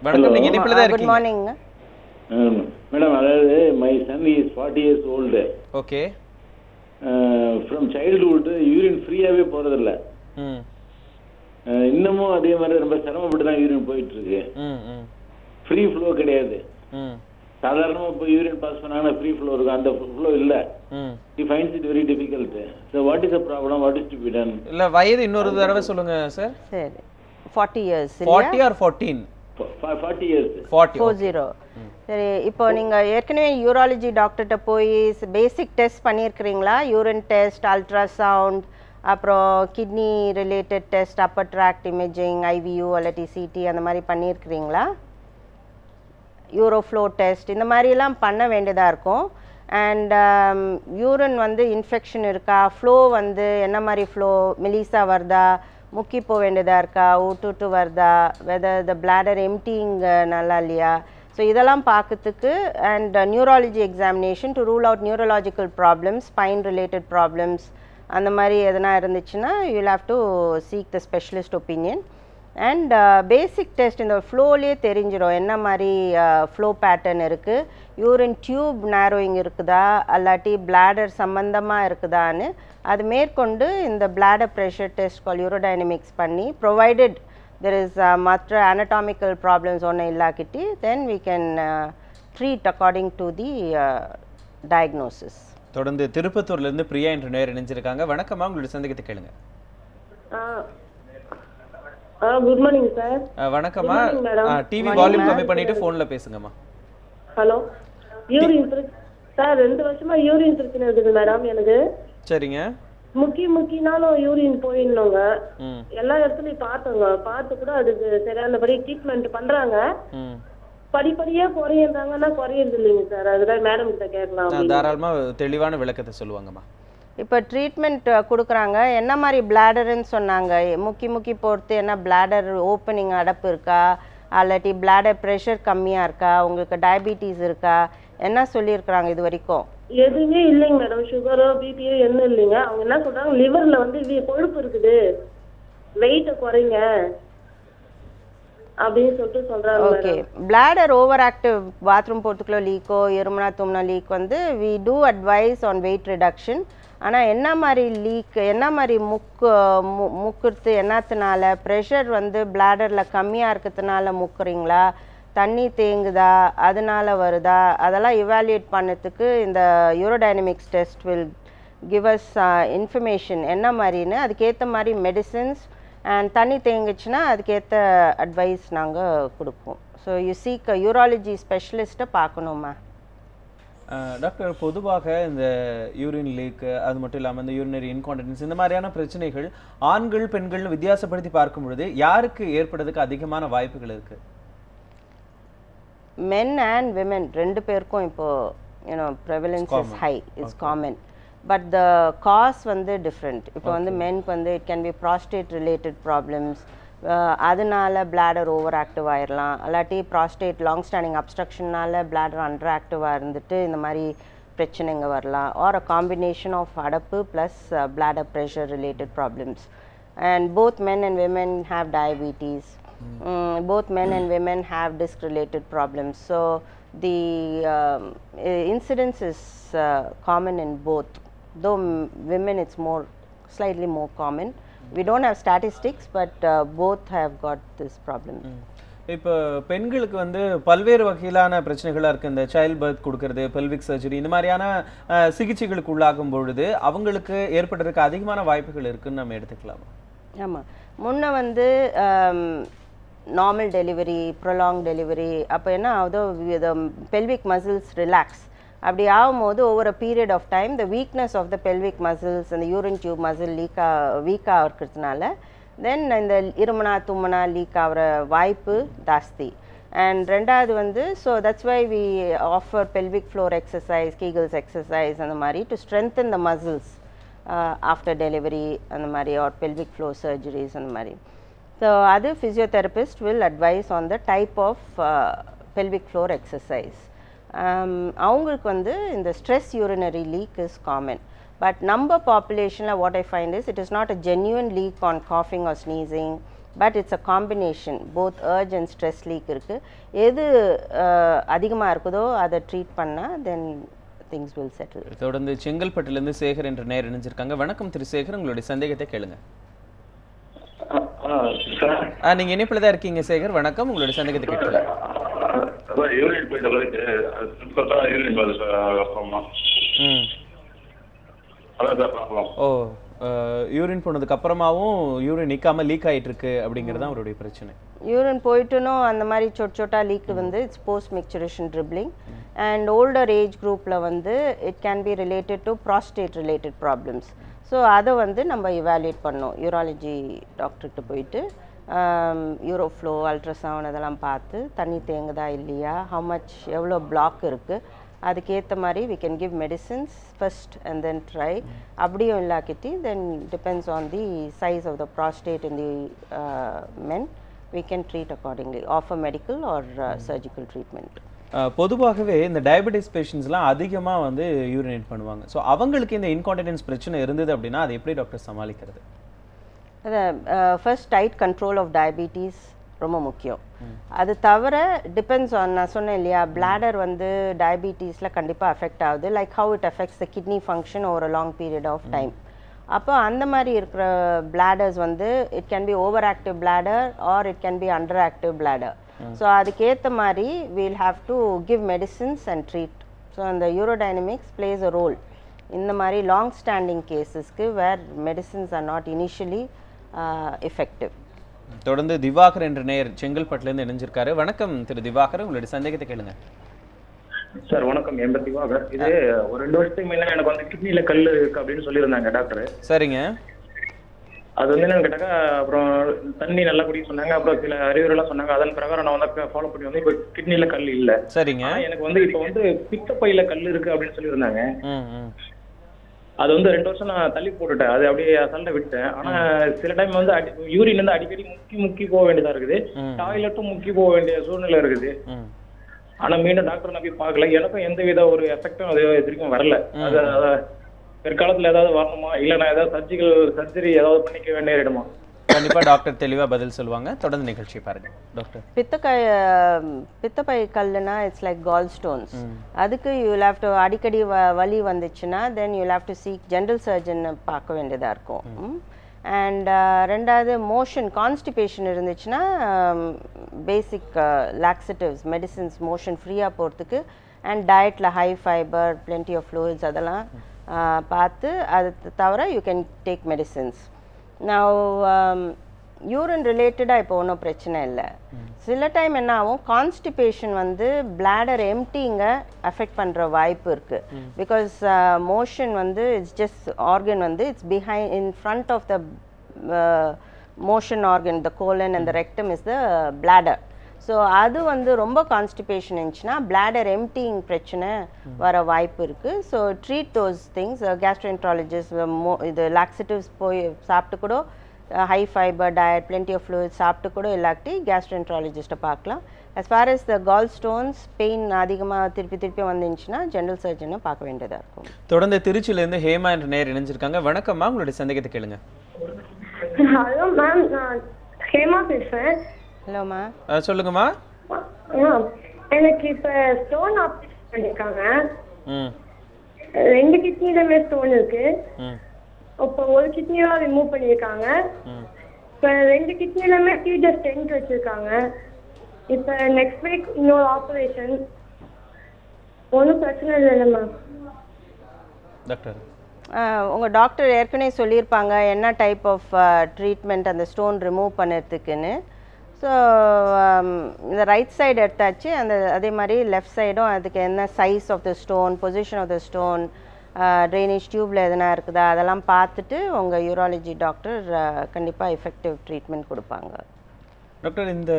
வணக்கம், நீங்க இணைப்பில தான் குட் இருக்கீங்க. மார்னிங். மேடம், அதாவது my son is 40 years old. Okay. From childhood urine ஃப்ரீயாவே போறதில்ல. இன்னமும் அதே மாதிரி ரொம்ப சிரமப்பட்டு தான் யூரின் போயிட்டு இருக்கு. ஃப்ரீ ஃப்ளோ கிடையாது. சாதாரணமா இப்போ யூரின் பாஸ் பண்ணாங்கன்னா ஃப்ரீ ஃப்ளோ இருக்கும், அந்த ஃப்ளோ இல்ல. he finds it very difficult. So what is the problem? What is to be done? இல்ல வயது இன்னொரு தடவை சொல்லுங்க சார். சரி, 40 years 40 or 14? 40 years. 40. சரி, இப்போ நீங்க ஏற்கனவே யூராலஜி டாக்டர்கிட்ட போய் பேசிக் டெஸ்ட் பண்ணியிருக்கிறீங்களா? யூரின் டெஸ்ட், அல்ட்ராசவுண்ட், அப்புறம் kidney related test, upper tract imaging, IVU அல்லது சிடி அந்த மாதிரி பண்ணியிருக்கிறீங்களா? யூரோஃப்ளோ டெஸ்ட் இந்த மாதிரிலாம் பண்ண வேண்டியதாக இருக்கும். அண்ட் யூரின் வந்து இன்ஃபெக்ஷன் இருக்கா, ஃப்ளோ வந்து என்ன மாதிரி ஃப்ளோ, மெலிசா வருதா, முக்கி போக வேண்டியதாக இருக்கா, ஊட்டு வருதா, வெதர் த பிளாடர் எம்டிங் நல்லா இல்லையா, ஸோ இதெல்லாம் பார்க்கறதுக்கு. And neurology examination to rule out neurological problems, spine related problems அந்த மாதிரி எதனா இருந்துச்சுன்னா you will have to seek the specialist opinion. And basic test இந்த ஃப்ளோலேயே தெரிஞ்சிடும் என்ன மாதிரி ஃப்ளோ பேட்டர்ன் இருக்குது, யூரின் டியூப் நேரோயிங் இருக்குதா அல்லாட்டி பிளாடர் சம்மந்தமாக இருக்குதான்னு. அது மேற்கொண்டு இந்த bladder pressure test call urodynamics பண்ணி, ப்ரொவைடட் தெர் இஸ் மற்ற அனட்டாமிக்கல் ப்ராப்ளம்ஸ் ஒன்றும் இல்லாக்கிட்டு then we can treat according to the diagnosis. தொடர்ந்து திருப்பத்தூர்லேருந்து பிரியா என்ற நேர் இணைஞ்சிருக்காங்க. வணக்கம்மா, உங்களுடைய சந்தேகத்தை கேளுங்க. Good morning sir. வணக்கம்மா, டிவி வால்யூம் கம்மி பண்ணிட்டு ஃபோன்ல பேசுங்கம்மா. ஹலோ. யூரின் சார் 2 வருஷமா யூரின் பிரச்சனை இருக்குது மேடம் எனக்கு. சரிங்க. முக்கினாலும் யூரின் போயிடணுங்க. எல்லா இடத்துலயும் பார்த்தோங்க, பார்த்து கூட அதுக்கு சரியானபடி ட்ரீட்மெண்ட் பண்றாங்க. படிப்படியா குறையுறாங்கன்னா குறையறது இல்லைங்க சார். அதுதான் மேடம் கிட்ட கேட்கலாம். தாராளமா தெளிவான விளக்கத்தை சொல்லுவாங்கம்மா. இப்போ ட்ரீட்மெண்ட் கொடுக்குறாங்க, என்ன மாதிரி பிளாடர்ன்னு சொன்னாங்க, முக்கி பொறுத்து என்ன பிளாடர் ஓப்பனிங் அடப்பு இருக்கா அல்லாட்டி பிளாடர் ப்ரெஷர் கம்மியாக இருக்கா, உங்களுக்கு டயபிட்டிஸ் இருக்கா, என்ன சொல்லியிருக்கிறாங்க இது வரைக்கும்? எதுவுமே இல்லைங்க மேடம், சுகரோ பிபியோ என்ன இல்லைங்க. அவங்க என்ன சொல்றாங்க, லிவர்ல வந்து கொழுப்பு இருக்குது, வெயிட்டை குறைங்க அப்படின்னு சொல்லிட்டு சொல்றாங்க. Okay, bladder over active, bathroom போகிறதுக்குள்ள லீக்கோ இருமுனா தும்னா லீக் வந்து we do advice on weight reduction. ஆனால் என்ன மாதிரி லீக், என்ன மாதிரி முக்குறது, என்னத்தினால ப்ரெஷர் வந்து பிளாடரில் கம்மியாக இருக்கிறதுனால முக்குறீங்களா, தண்ணி தேங்குதா அதனால வருதா, அதெல்லாம் இவாலுவேட் பண்ணதுக்கு இந்த urodynamics test will give us information என்ன மாதிரின்னு. அதுக்கேற்ற மாதிரி மெடிசின்ஸ் அண்ட் தண்ணி தேங்குச்சுன்னா அதுக்கேற்ற அட்வைஸ் நாங்கள் கொடுப்போம். ஸோ யூ சீக் யூராலஜி ஸ்பெஷலிஸ்ட்டை பார்க்கணுமா. டாக்டர், பொதுவாக இந்த யூரின் லீக், அது மட்டும் இல்லாமல் இந்த யூரினரி இன்கான்டினன்ஸ், இந்த மாதிரியான பிரச்சனைகள் ஆண்கள் பெண்கள் வித்தியாசப்படுத்தி பார்க்கும் பொழுது யாருக்கு ஏற்படுறதுக்கு அதிகமான வாய்ப்புகள் இருக்கு? மென் அண்ட் விமென் ரெண்டு பேருக்கும் இப்போ prevalence is high, it's common. But the cause வந்து டிஃப்ரெண்ட். இப்போ வந்து மென்க்கு வந்து it can be prostate related problems, அதனால பிளாடர் ஓவர் ஆக்டிவ் ஆயிடலாம், இல்லாட்டி ப்ராஸ்டேட் லாங் ஸ்டாண்டிங் அப்ஸ்ட்ரக்ஷனால பிளாடர் அண்டர் ஆக்டிவாக இருந்துட்டு இந்த மாதிரி பிரச்சனைங்க வரலாம். ஆர் அ காம்பினேஷன் ஆஃப் அடப்பு plus bladder pressure related problems. And both men and women have diabetes, both men and women have disc related problems. So the incidence is common in both, though women it's slightly more common. We don't have statistics, but both have got this problem. இப்போ பெண்களுக்கு வந்து பல்வேறு வகையிலான பிரச்சனைகளாக இருக்குது. இந்த child birth கொடுக்கறது, pelvic surgery, இந்த மாதிரியான சிகிச்சைகளுக்கு உள்ளாகும் பொழுது அவங்களுக்கு ஏற்படுறதுக்கு அதிகமான வாய்ப்புகள் இருக்குன்னு நம்ம எடுத்துக்கலாம். ஆமாம், முன்ன வந்து நார்மல் டெலிவரி, ப்ரொலாங் டெலிவரி, அப்போ என்ன ஆகுதோ பெல்விக் மசில்ஸ் ரிலாக்ஸ். அப்படி ஆகும்போது over a period of time the weakness of the pelvic muscles, அந்த யூரின் டியூப் மசில் வீக்காக இருக்கிறதுனால தென் இந்த இருமனா தும்மனா லீக் ஆகிற வாய்ப்பு ஜாஸ்தி. அண்ட் ரெண்டாவது வந்து so that's why we offer pelvic floor exercise, Kegels exercise அந்த மாதிரி to strengthen the muscles after delivery அந்த மாதிரி, ஆர் பெல்விக் ஃப்ளோர் சர்ஜரிஸ் அந்த மாதிரி. ஸோ அது physiotherapist will advise on the type of pelvic floor exercise. அவங்களுக்கு வந்து இந்த stress urinary leak is common. But number population, what I find is it is not a genuine leak on coughing or sneezing but it's a combination both urge and stress leak இருக்குது. எது அதிகமாக இருக்குதோ அதை treat பண்ணால் தென் things will settle. தொடர்ந்து செங்கல்பட்டுலேருந்து சேகர் என்ற நேர் இணைஞ்சிருக்காங்க. வணக்கம் திரு சேகர், உங்களுடைய சந்தேகத்தை கேளுங்க. நீங்க இணைப்புல தான் இருக்கீங்க சேகர். வணக்கம், உங்களுடைய சந்தேகத்தை கேட்கலாம். ஓ, யூரின் போனதுக்கு அப்புறமாவும் யூரின் நிக்காம லீக் ஆயிட்டு இருக்கு அப்படிங்கறது அவருடைய பிரச்சனை. யூரின் போயிட்டுனோ அந்த மாதிரி சொட்டா லீக் வந்து it's post micturition dribbling. And older age குரூப்ல வந்து it can be related to prostate related problems. So அதை வந்து நம்ம இவாலுவேட் பண்ணோம். யூராலஜி டாக்டர்கிட்ட போயிட்டு யூரோஃப்ளோ, அல்ட்ராசவுண்ட் அதெல்லாம் பார்த்து தண்ணி தேங்குதா இல்லையா, ஹவு மச் எவ்வளோ பிளாக் இருக்குது, அதுக்கேற்ற மாதிரி we can give medicines first and then try. அப்படியும் இல்லாக்கிட்டி then depends on the size of the prostate in the men, we can treat accordingly, offer medical or surgical treatment. பொதுவாகவே இந்த diabetes பேஷண்ட்ஸ்லாம் அதிகமாக வந்து urinate பண்ணுவாங்க. So அவங்களுக்கு இந்த incontinence பிரச்சனை இருந்தது அப்படின்னா அது எப்படி டாக்டர் சமாளிக்கிறது? First tight control of diabetes ரொம்ப முக்கியம். அது தவிர டிபெண்ட்ஸ் ஆன், நான் சொன்னேன் இல்லையா, பிளாடர் வந்து டயபிட்டிஸில் கண்டிப்பாக அஃபெக்ட் ஆகுது. Like how it affects the kidney function over a long period of time. அப்போ அந்த மாதிரி இருக்கிற பிளாடர்ஸ் வந்து it can be over active bladder or it can be under active bladder. So அதுக்கேற்ற மாதிரி we'll have to give medicines and treat. So அந்த urodynamics plays a role இந்த மாதிரி லாங் ஸ்டாண்டிங் கேசஸ்க்கு where medicines are not initially effective. தொடர்ந்து திவாகர் என்ற நேயர் செங்கல்பட்டுலேருந்து இணைஞ்சிருக்காரு. வணக்கம் திரு திவாகர், உங்களுடைய சந்தேகத்தை கேளுங்க. சார் வணக்கம், என் பேர் திவாகர். இது ஒரு 2 வருஷத்துக்கு முன்ன எனக்கு வந்து கிட்னில கல் இருக்கு அப்படின்னு சொல்லியிருந்தாங்க டாக்டர். சரிங்க. அது வந்து என்னன்னு கேட்டாக்கா, அப்புறம் தண்ணி நல்லா குடிக்க சொன்னாங்க, அப்புறம் சில அறிவுரைலாம் சொன்னாங்க. அதன் பிரகாரம் நான் வந்து ஃபாலோ பண்ணி வந்து இப்போ கிட்னில கல் இல்லை. சரிங்க. எனக்கு வந்து இப்போ வந்து பித்தப்பையில கல் இருக்கு அப்படின்னு சொல்லியிருந்தாங்க. அது வந்து 2 வருஷம் நான் தள்ளி போட்டுட்டேன், அது அப்படியே அசல்ட்ட விட்டேன். ஆனா சில டைம் வந்து யூரின் வந்து அடிக்கடி முக்கி போக வேண்டியதா இருக்குது, டாய்லெட்டும் முக்கி போக வேண்டிய சூழ்நிலை இருக்குது. ஆனா மீண்டும் டாக்டர் நான் போய் பார்க்கல, எனக்கும் எந்த வித ஒரு எஃபெக்டும் அது வரைக்கும் வரல. அது பிற்காலத்துல ஏதாவது வரணுமா, இல்ல நான் ஏதாவது சர்ஜரி ஏதாவது பண்ணிக்க வேண்டியமா? கண்டிப்பா டாக்டர் தெளிவா பதில் சொல்லுவாங்க. தொடர்ந்து நிகழ்ச்சி பாருங்க டாக்டர். பித்தப்பை கல்லுனா இட்ஸ் லைக் கால் ஸ்டோன்ஸ். அதுக்கு யூ வில் ஹேவ் டு அடிக்கடி வலி வந்துச்சுன்னா then you will have to seek general surgeon பார்க்க வேண்டியதா இருக்கும். அண்ட் ரெண்டாவது மோஷன் கான்ஸ்டிபேஷன் இருந்துச்சுன்னா பேசிக் லாக்ஸேட்டிவ்ஸ் மெடிசின்ஸ் மோஷன் ஃப்ரீயாக போகிறதுக்கு அண்ட் டயட்டில் high fibre plenty of fluids அதெல்லாம் பார்த்து, அது தவிர யூ கேன் டேக் மெடிசின்ஸ். நான் யூரின் ரிலேட்டடாக இப்போ ஒன்றும் பிரச்சனை இல்லை. சில டைம் என்ன ஆகும், கான்ஸ்டிபேஷன் வந்து பிளாடர் எம்டிங்க அஃபெக்ட் பண்ணுற வாய்ப்பு இருக்குது. பிகாஸ் மோஷன் வந்து இட்ஸ் ஜஸ்ட் ஆர்கன் வந்து it's behind in front of the motion organ, the colon and the rectum is the bladder. So அது வந்து ரொம்ப கான்ஸ்டிபேஷன் இருந்துச்சுன்னா பிளாடர் எம்டிங் பிரச்சனை வர வாய்ப்பு இருக்குது. So treat those things. Gastroenterologist இது லாக்ஸேட்டிவ்ஸ் போய் சாப்பிட்டு கூட, high fibre diet plenty of fluids சாப்பிட்டு கூட இல்லாட்டி கேஸ்ட்ரோஎன்ட்ராலஜிஸ்ட்டை பார்க்கலாம். as far as the gall stones pain அதிகமாக திருப்பி வந்துச்சுன்னா ஜெனரல் சர்ஜனை பார்க்க வேண்டியதாக இருக்கும். தொடர்ந்து திருச்சியிலேருந்து ஹேமா என்ற நேர் இணைஞ்சிருக்காங்க. வணக்கம்மா, உங்களுடைய சந்தேகத்தை கேளுங்க. ஹலோ மேம், நான் ஹேமா பேசுகிறேன். ஹலோம்மா. சொல்லுங்கம்மா. எனக்கு இப்போ ஸ்டோன் ஆப்ரேஷன் பண்ணியிருக்காங்க. 2 கிட்னிலுமே ஸ்டோன் இருக்கு. இப்போ ஒரு கிட்னியெல்லாம் ரிமூவ் பண்ணியிருக்காங்க. இப்போ 2 கிட்னிலுமே டிஜர் ஸ்டென்ட் வச்சிருக்காங்க. இப்போ நெக்ஸ்ட் வீக் இன்னொரு ஆப்ரேஷன். ஒன்றும் பிரச்சனை இல்லை மேம். டாக்டர் உங்கள் டாக்டர் ஏற்கனவே சொல்லியிருப்பாங்க என்ன டைப் ஆஃப் ட்ரீட்மெண்ட் அந்த ஸ்டோன் ரிமூவ் பண்ணுறதுக்குன்னு. ஸோ இந்த ரைட் சைடு எடுத்தாச்சு, அதே மாதிரி லெஃப்ட் சைடும் அதுக்கு என்ன size of the stone, position of the stone, drainage டியூப்பில் எதனா இருக்குதா அதெல்லாம் பார்த்துட்டு உங்கள் யூராலஜி டாக்டர் கண்டிப்பாக எஃபெக்டிவ் ட்ரீட்மெண்ட் கொடுப்பாங்க. டாக்டர், இந்த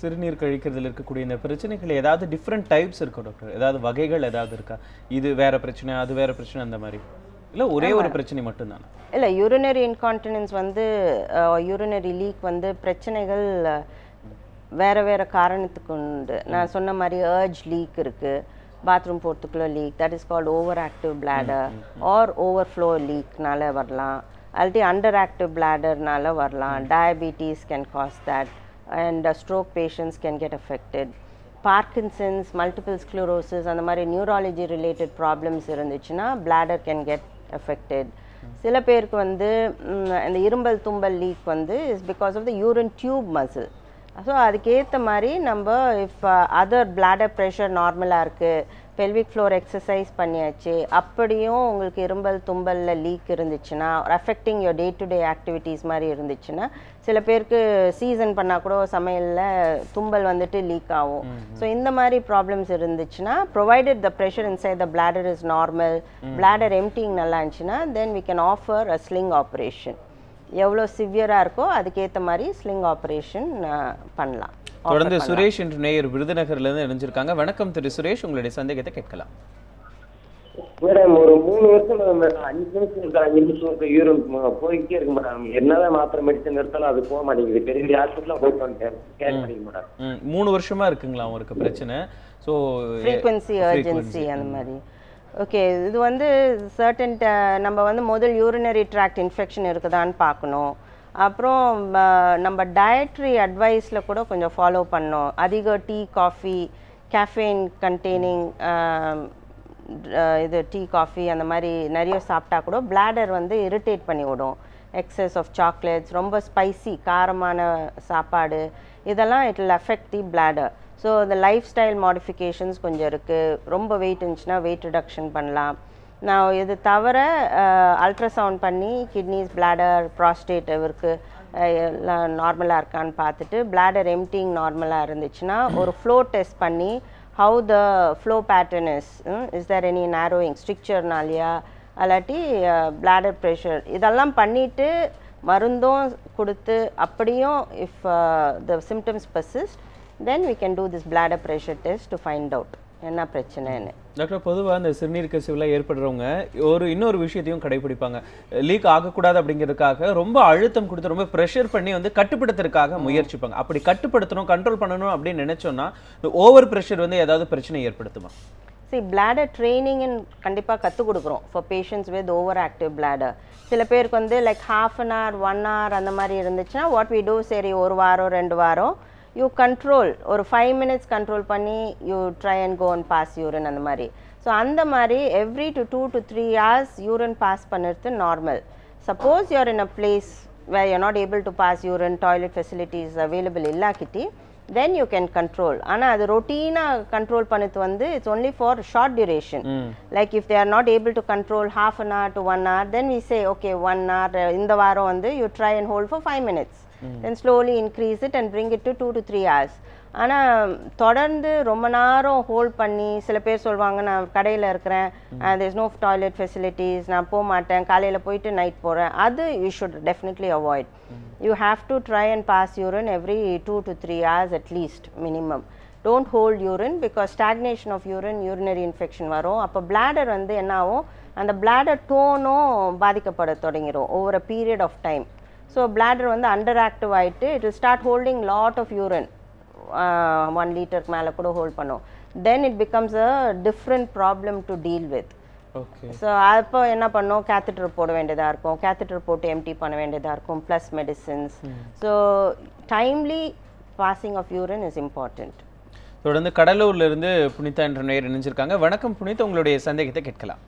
சிறுநீர் கழிக்கிறதுல இருக்கக்கூடிய இந்த பிரச்சனைகள் ஏதாவது டிஃப்ரெண்ட் டைப்ஸ் இருக்கா டாக்டர்? ஏதாவது வகைகள் ஏதாவது இருக்கா? இது வேற பிரச்சனை, அது வேற பிரச்சனை, அந்த மாதிரி இல்லை ஒரே ஒரு பிரச்சனை மட்டும்தானே? இல்லை, யூரினரி இன்கான்டினன்ஸ் வந்து யூரினரி லீக் வந்து பிரச்சனைகள் வேறு காரணத்துக்கு உண்டு. நான் சொன்ன மாதிரி urge லீக் இருக்குது, பாத்ரூம் போகிறதுக்குள்ள leak, that is called over active bladder or overflow லீக்னால வரலாம். அல்டி அண்டர் ஆக்டிவ் பிளாடர்னால வரலாம். Diabetes can cause that and stroke patients can get affected. Parkinson's, multiple sclerosis அந்த மாதிரி நியூராலஜி ரிலேட்டட் ப்ராப்ளம்ஸ் இருந்துச்சுன்னா bladder கேன் கெட் அஃபெக்டட். சில பேருக்கு வந்து இந்த இரும்பல் தும்பல் லீக் வந்து is because of the urine tube muscle. So அதுக்கேற்ற மாதிரி நம்ம இஃப் அதர் bladder ப்ரெஷர் நார்மலாக இருக்குது, பெல்விக் ஃப்ளோர் எக்ஸசைஸ் பண்ணியாச்சு, அப்படியும் உங்களுக்கு இரும்பல் தும்பலில் லீக் இருந்துச்சுன்னா, affecting your day to day activities மாதிரி இருந்துச்சுன்னா, சில பேருக்கு சீசன் பண்ணால் கூட சமையலில் தும்பல் வந்துட்டு லீக் ஆகும். ஸோ இந்த மாதிரி ப்ராப்ளம்ஸ் இருந்துச்சுன்னா, provided the pressure inside the bladder is normal, bladder emptying நல்லா இருந்துச்சுன்னா, then we can offer a sling operation. எவ்வளோ சிவியராக இருக்கோ அதுக்கேற்ற மாதிரி ஸ்லிங் ஆப்ரேஷன் பண்ணலாம். தொடர்ந்து சுரேஷ் என்ற நேயர் விருதுநகர்லேருந்து இணைஞ்சிருக்காங்க. வணக்கம் திரு சுரேஷ், உங்களுடைய சந்தேகத்தை கேட்கலாம். மேடம் ஒரு 3 வருஷம் 5 நிமிஷம் யூரின் போய்கிட்டே இருக்கு மேடம். என்னதான் மாத்திரை மெடிசன் எடுத்தாலும் அது போக மாட்டேங்குது. பெரிய பெரிய ஹாஸ்பிட்டலாம் போயிட்டு வந்துட்டேன், கேட்க மாட்டேங்குது மேடம். 3 வருஷமா இருக்குங்களா அவருக்கு பிரச்சனை? ஸோ ஃப்ரீக்வன்சி அர்ஜென்சி அந்த மாதிரி. ஓகே, இது வந்து சர்டன் நம்ம வந்து முதல் யூரினரி ட்ராக்ட் இன்ஃபெக்ஷன் இருக்குதான்னு பார்க்கணும். அப்புறம் நம்ம டயட்ரி அட்வைஸில் கூட கொஞ்சம் ஃபாலோ பண்ணோம். அதிக டீ, காஃபி, கேஃபைன் கண்டெய்னிங் இது டீ, காஃபி அந்த மாதிரி நிறைய சாப்பிட்டா கூட bladder வந்து இரிட்டேட் பண்ணி விடும். எக்ஸஸ் ஆஃப் சாக்லேட்ஸ், ரொம்ப ஸ்பைசி காரமான சாப்பாடு, இதெல்லாம் it will affect the bladder. So இந்த லைஃப் ஸ்டைல் மாடிஃபிகேஷன்ஸ் கொஞ்சம் இருக்குது. ரொம்ப வெயிட் இருந்துச்சுன்னா வெயிட் ரிடக்ஷன் பண்ணலாம். நான் இது தவிர அல்ட்ராசவுண்ட் பண்ணி கிட்னிஸ், bladder, ப்ராஸ்டேட் இவருக்கு எல்லாம் நார்மலாக இருக்கான்னு பார்த்துட்டு bladder எம்டிங் நார்மலாக இருந்துச்சுன்னா ஒரு ஃப்ளோ டெஸ்ட் பண்ணி how the flow pattern is there any narrowing strictureனாலியா அல்லாட்டி bladder pressure இதெல்லாம் பண்ணிவிட்டு மருந்தும் கொடுத்து அப்படியும் if the symptoms persist then we can do this bladder pressure test to find out என்ன பிரச்சனைன்னு. டாக்டர், பொதுவாக இந்த சிறுநீர் கசிவில் ஏற்படுறவங்க இன்னொரு விஷயத்தையும் கடைபிடிப்பாங்க. லீக் ஆகக்கூடாது அப்படிங்கிறதுக்காக ரொம்ப அழுத்தம் கொடுத்து ரொம்ப ப்ரெஷர் பண்ணி வந்து கட்டுப்படுத்துறதுக்காக முயற்சிப்பாங்க. அப்படி கட்டுப்படுத்தணும், கண்ட்ரோல் பண்ணணும் அப்படின்னு நினைச்சோன்னா இந்த ஓவர் ப்ரெஷர் வந்து ஏதாவது பிரச்சனை ஏற்படுத்துமா? bladder training கண்டிப்பாக கற்றுக் கொடுக்குறோம் for patients with overactive bladder. சில பேருக்கு வந்து like half an hour 1 hour அந்த மாதிரி இருந்துச்சுன்னா what we do, சரி 1 வாரம் 2 வாரம் you control ஒரு 5 minutes control பண்ணி you try and go and pass urine அந்த மாதிரி. ஸோ அந்த மாதிரி every 2 to 3 hours urine pass பண்ணுறது normal. Suppose you are in a place where you are not able to pass urine, toilet facilities available இல்லாக்கிட்டி, then you can control. ஆனால் அது ரொட்டீனாக control பண்ணது வந்து it's only for short duration. Like if they are not able to control half an hour to 1 hour, then we say okay 1 hour இந்த வாரம் வந்து you try and hold for 5 minutes. Then slowly increase it and bring it to 2 to 3 hours. ஆனால் தொடர்ந்து ரொம்ப நேரம் hold பண்ணி சில பேர் சொல்லுவாங்க நான் கடையில் இருக்கிறேன், there is no toilet facilities, நான் போக மாட்டேன், காலையில் போயிட்டு நைட் போகிறேன். அது you should definitely avoid. You have to try and pass urine every 2 to 3 hours at least minimum. Don't hold urine because stagnation of urine, urinary infection வரும். அப்போ bladder வந்து என்ன ஆகும், அந்த bladder டோனும் பாதிக்கப்பட தொடங்கிடும் over a period of time. So bladder வந்து underactive ஆகிட்டு it will start holding lot of urine, 1 liter மேலே கூட ஹோல்ட் பண்ணும். then it becomes a different problem to deal with. So அப்போ என்ன பண்ணோம், கேத்தட்டர் போட வேண்டியதாக இருக்கும், கேத்தட்டர் போட்டு எம்டி பண்ண வேண்டியதாக இருக்கும், plus medicines. So timely passing of urine is important. தொடர்ந்து கடலூர்ல இருந்து புனிதா என்ற நேயர் இணைஞ்சிருக்காங்க. வணக்கம் புனிதா, உங்களுடைய சந்தேகத்தை கேட்கலாம்.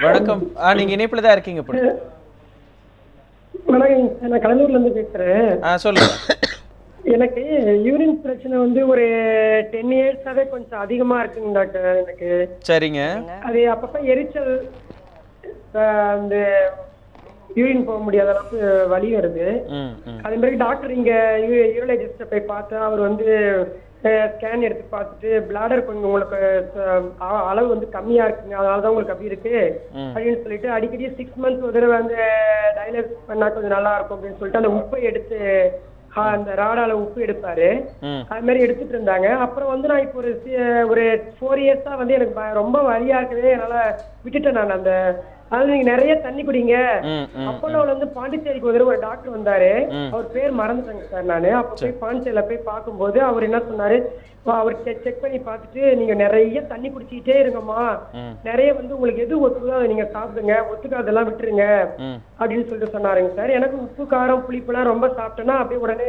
வணக்கம், நீங்க இணைப்புல தான் இருக்கீங்க புனிதா. வணக்கம், நான் கடலூர்ல இருந்து பேசுறேன். சொல்லுங்க. எனக்கு யூரின் பிரச்சனை வந்து ஒரு 10 இயர்ஸாவே கொஞ்சம் அதிகமா இருக்குங்க டாக்டர் எனக்கு. சரிங்க. அது அப்பப்ப எரிச்சல், அந்த யூரின் போக முடியாத அளவுக்கு வலி வருது. அதே மாதிரி டாக்டர் இங்க யூரலஜிஸ்ட போய் பார்த்தா அவர் வந்து ஸ்கேன் எடுத்து பார்த்துட்டு பிளாடர் கொஞ்சம் உங்களுக்கு அளவு வந்து கம்மியா இருக்குங்க, அதனாலதான் உங்களுக்கு அப்படி இருக்கு அப்படின்னு சொல்லிட்டு அடிக்கடி 6 months ஒரு தடவை வந்து டயலிசிஸ் பண்ணா கொஞ்சம் நல்லா இருக்கும் அப்படின்னு சொல்லிட்டு அந்த உப்பை எடுத்து அந்த ராடால உப்பு எடுப்பாரு, அது மாதிரி எடுத்துட்டு இருந்தாங்க. அப்புறம் வந்து நான் இப்போ ஒரு 4 years வந்து எனக்கு ரொம்ப வலியா இருக்குது, என்னால விட்டுட்டேன் நான். அந்த அதாவது நீங்க நிறைய தண்ணி குடிங்க. அப்போலோல வந்து பாண்டிச்சேரிக்கு ஒரு டாக்டர் வந்தாரு, அவர் பேர் மறந்துட்டாங்க சார் நானு. அப்ப போய் பாண்டிச்சேரியில போய் பார்க்கும்போது அவர் என்ன சொன்னாரு, அவருக்கு செக் பண்ணி பார்த்துட்டு நீங்க நிறைய தண்ணி குடிச்சிக்கிட்டே இருங்கம்மா, நிறைய வந்து உங்களுக்கு எது ஒத்துக்குதோ அதை நீங்க சாப்பிடுங்க, ஒத்துக்காதெல்லாம் விட்டுருங்க அப்படின்னு சொல்லிட்டு சொன்னாருங்க சார். எனக்கு உப்பு காரம் புளிப்புலாம் ரொம்ப சாப்பிட்டேன்னா அப்படியே உடனே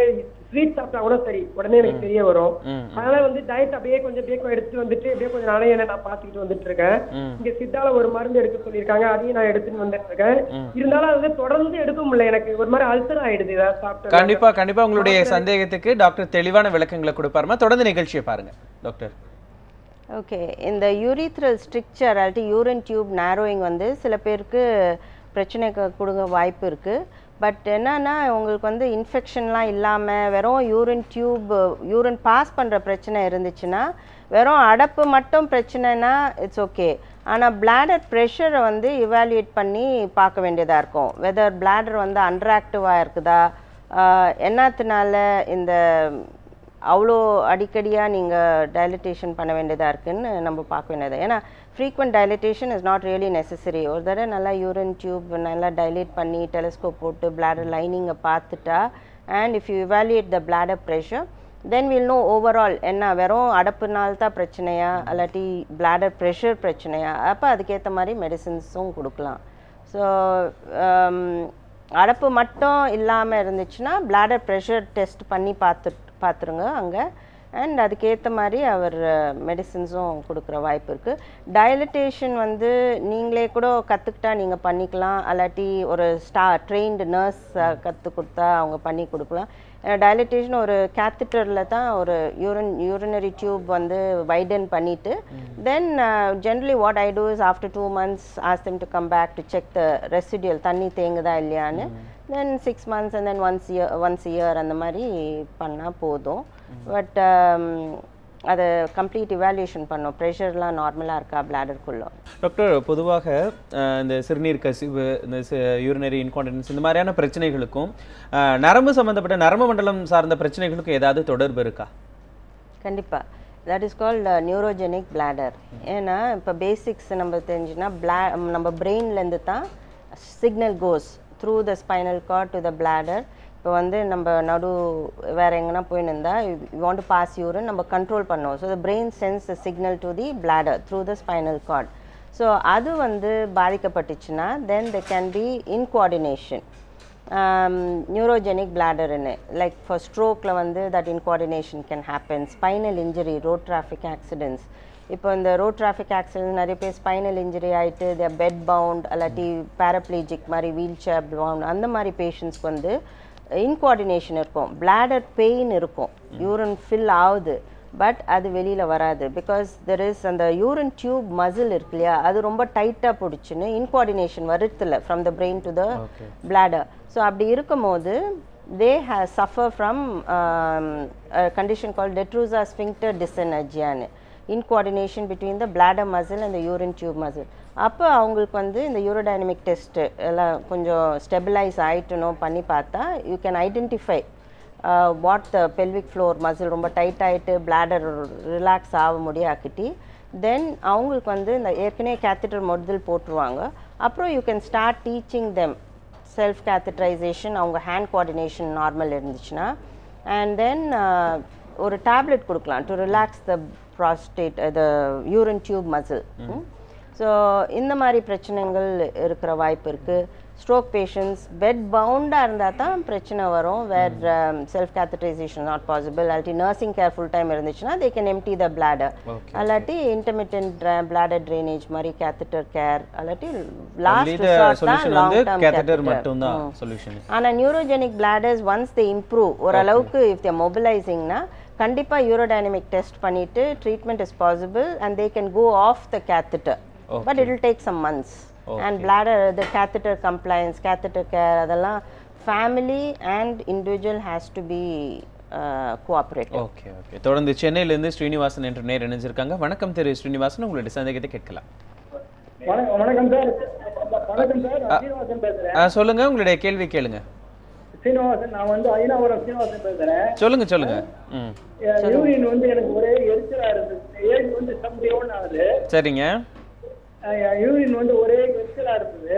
ஸ்வீட் சாப்பிட்டா கூட சரி உடனே எனக்கு தெரிய வரும். அதனால வந்து டயட் அப்படியே கொஞ்சம் பேக்கம் எடுத்து வந்துட்டு அப்படியே கொஞ்சம் நானே என்ன நான் பாத்துக்கிட்டு வந்துட்டு இருக்கேன். இங்க சித்தால ஒரு மருந்து எடுக்க சொல்லியிருக்காங்க, அதையும் நான் எடுத்துட்டு வந்துட்டு இருக்கேன். இருந்தாலும் அது தொடர்ந்து எடுக்க முடியல, எனக்கு ஒரு மாதிரி அல்சர் ஆயிடுது இதை சாப்பிட்டு. கண்டிப்பா உங்களுடைய சந்தேகத்துக்கு டாக்டர் தெளிவான விளக்கங்களை கொடுப்பாருமா. தொடர்ந்து நிகழ்ச்சியை பாருங்க டாக்டர். ஓகே, இந்த யூரித்ரல் ஸ்ட்ரிக்சர் அல்லாட்டி யூரின் டியூப் நேரோயிங் வந்து சில பேருக்கு பிரச்சனைக்கு கொடுங்க வாய்ப்பு இருக்குது. பட் என்னன்னா உங்களுக்கு வந்து இன்ஃபெக்ஷன்லாம் இல்லாமல் வெறும் யூரின் டியூப் யூரின் பாஸ் பண்ணுற பிரச்சனை இருந்துச்சுன்னா, வெறும் அடப்பு மட்டும் பிரச்சனைனா இட்ஸ் ஓகே. ஆனால் பிளாடர் ப்ரெஷரை வந்து இவாலுவேட் பண்ணி பார்க்க வேண்டியதாக இருக்கும். வெதர் பிளாடர் வந்து அண்டராக்டிவாக இருக்குதா, என்னத்தினால இந்த அவ்வளோ அடிக்கடியாக நீங்கள் டைலட்டேஷன் பண்ண வேண்டியதாக இருக்குதுன்னு நம்ம பார்க்க வேண்டியது. ஏன்னா frequent dilatation is not really necessary. ஒரு தடவை நல்லா யூரின் டியூப் நல்லா டைலேட் பண்ணி டெலஸ்கோப் போட்டு பிளாடர் லைனிங்கை பார்த்துட்டா, and if you evaluate the bladder pressure then will know overall என்ன வெறும் அடப்புனால்தான் பிரச்சனையா இல்லாட்டி பிளாடர் ப்ரெஷர் பிரச்சனையா, அப்போ அதுக்கேற்ற மாதிரி மெடிசின்ஸும் கொடுக்கலாம். ஸோ அடப்பு மட்டும் இல்லாமல் இருந்துச்சுன்னா பிளாடர் ப்ரெஷர் டெஸ்ட் பண்ணி பார்த்துருங்க அங்கே, அண்ட் அதுக்கேற்ற மாதிரி அவர் மெடிசின்ஸும் கொடுக்குற வாய்ப்பு இருக்குது. டைலட்டேஷன் வந்து நீங்களே கூட கற்றுக்கிட்டா நீங்கள் பண்ணிக்கலாம், அல்லாட்டி ஒரு ட்ரெயின்டு நர்ஸ் கற்றுக் கொடுத்தா அவங்க பண்ணி கொடுக்கலாம். டைலட்டேஷன் ஒரு கேத்தட்டரில் தான் ஒரு யூரினரி டியூப் வந்து வைடன் பண்ணிவிட்டு then generally what I do is after 2 months ask them to come back to check the residual தண்ணி தேங்குதா இல்லையான்னு. தென் 6 months and then once a year அந்த மாதிரி பண்ணால் போதும். பட் அதை கம்ப்ளீட் இவாலுவேஷன் பண்ணோம், ப்ரெஷர்லாம் நார்மலாக இருக்கா பிளாடருக்குள்ளே. டாக்டர், பொதுவாக இந்த சிறுநீர் கசிவு, இந்த யூரினரி இன்கான்டினன்ஸ் இந்த மாதிரியான பிரச்சனைகளுக்கும் நரம்பு சம்மந்தப்பட்ட நரம்பு மண்டலம் சார்ந்த பிரச்சனைகளுக்கும் ஏதாவது தொடர்பு இருக்கா? கண்டிப்பாக, that is called neurogenic bladder. ஏன்னா இப்போ பேசிக்ஸ் நம்ம தெரிஞ்சுன்னா நம்ம பிரெயின்லேருந்து தான் signal goes through the spinal cord to the bladder. இப்போ வந்து நம்ம வேறு எங்கன்னா போயின்னு இருந்தால் you want to pass urine நம்ம கண்ட்ரோல் பண்ணுவோம். So the brain sends the signal to the bladder through the spinal cord. So அது வந்து பாதிக்கப்பட்டுச்சுன்னா then they can be incoordination neurogenic பிளாடர்னு. லைக் ஃபார் ஸ்ட்ரோக்கில் வந்து that இன்கோஆர்டினேஷன் can happen. Spinal injury, road traffic accidents. இப்போ இந்த road traffic accident நிறைய பேர் ஸ்பைனல் இன்ஜுரி ஆகிட்டு தே பெட் பவுண்ட் அல்லாட்டி பேராப்ளீஜிக் மாதிரி வீல் சேர் பவுண்ட் அந்த மாதிரி பேஷண்ட்ஸ்க்கு வந்து இன்கோஆர்டினேஷன் இருக்கும், பிளாடர் பெயின் இருக்கும், யூரின் ஃபில் ஆகுது பட் அது வெளியில் வராது. பிகாஸ் தெர் இஸ் அந்த யூரின் டியூப் மசில் இருக்கு இல்லையா, அது ரொம்ப டைட்டாக பிடிச்சின்னு இன்கோஆர்டினேஷன் வருதில்ல from the brain to the bladder. So அப்படி இருக்கும் போது they have suffer from a condition called detrusor sphincter dysenergia, incoordination between the bladder muscle and the urine tube muscle. அப்போ அவங்களுக்கு வந்து இந்த யூரோடைனமிக் டெஸ்ட்டு எல்லாம் கொஞ்சம் ஸ்டெபிலைஸ் ஆகிட்டணும் பண்ணி பார்த்தா you can identify what the pelvic floor muscle ரொம்ப டைட் ஆகிட்டு பிளாடர் ரிலாக்ஸ் ஆக முடியாக்கிட்டி தென் அவங்களுக்கு வந்து இந்த ஏற்கனவே கேத்தட்டர் முதல் போட்டுருவாங்க. அப்புறம் you can start teaching them self catheterisation, அவங்க ஹேண்ட் கோஆர்டினேஷன் நார்மல் இருந்துச்சுன்னா, அண்ட் தென் ஒரு டேப்லெட் கொடுக்கலாம் to relax the prostate the urine tube muscle. So இந்த மாதிரி பிரச்சனைகள் இருக்கிற வாய்ப்பு இருக்குது. ஸ்ட்ரோக் பேஷண்ட்ஸ் பெட் பவுண்டாக இருந்தால் தான் பிரச்சனை வரும், where self catheterisation not possible. அல்லாட்டி நர்சிங் கேர் ஃபுல் டைம் இருந்துச்சுன்னா they can empty the bladder, அல்லாட்டி இன்டர்மிட்டன்ட் பிளாடர் ட்ரைனேஜ் மாதிரி கேத்தட்டர் கேர், அல்லாட்டி லாஸ்ட் ரிசார்ட் தான் லாங் டர்ம் கேத்தட்டர் மட்டும் தான் சொல்யூஷன். ஆனால் neurogenic bladders once they improve ஓரளவுக்கு இஃப் தே மொபிலைசிங்னா கண்டிப்பாக யூரோடைனமிக் டெஸ்ட் பண்ணிவிட்டு treatment is possible and they can go off the catheter. But it will take some months. And bladder, the catheter compliance, catheter care, adala family and individual has to be cooperative. Okay. தொடர்ந்து சென்னையில இருந்து ஸ்ரீனிவாசன் என்ற நேர் இணைஞ்சிருக்காங்க. வணக்கம் திரு ஸ்ரீனிவாசன், உங்களுடைய சந்தேகத்தை கேட்கலாம். வணக்கம் சார். ஸ்ரீனிவாசன் பேசுறேன். சொல்லுங்க, உங்களுடைய கேள்வி கேளுங்க. ஸ்ரீனிவாசன், நான் வந்து ஐநாவரம் ஸ்ரீனிவாசன் பேசுறேன். சொல்லுங்க. யூரின் வந்து எனக்கு ஒரே எரிச்சலா இருந்துச்சு. ஏஜ் வந்து 71 ஆகுது. சரிங்க. யூரின் வந்து ஒரே எரிச்சலா இருக்குது.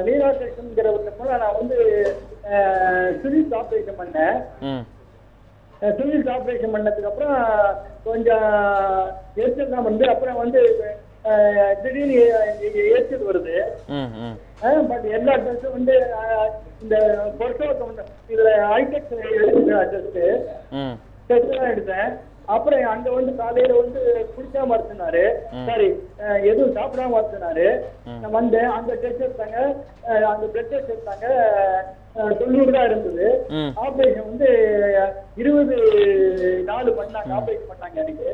லீனாசேஷன்ங்கிற ஒரு மூலம் நான் வந்து சுவிஸ் ஆப்ரேஷன் பண்ணேன். டூல்ஸ் ஆப்ரேஷன் பண்ணதுக்கு அப்புறம் கொஞ்சம் எரிச்சல் தான் வந்து அப்புறம் வந்து திடீர்னு எரிச்சல் வருது. பட் எல்லா டெஸ்ட்டும் வந்து இந்த பொருத்தவக்கம் இதுல ஹைடெக் டெஸ்ட் தான் எடுத்தேன். அப்புறம் அங்க வந்து காலையில வந்து குடிக்காம இருந்தாரு, சரி எதுவும் சாப்பிடாம இருந்தாரு. நான் வந்தேன், அந்த டெஸ்ட் எடுத்தாங்க, அந்த பிளட் டெஸ்ட் எடுத்தாங்க, 90 தான் இருந்தது. ஆபரேஷன் வந்து 20 நாள் பண்ணாங்க, ஆபரேஷன் பண்ணாங்க எனக்கு.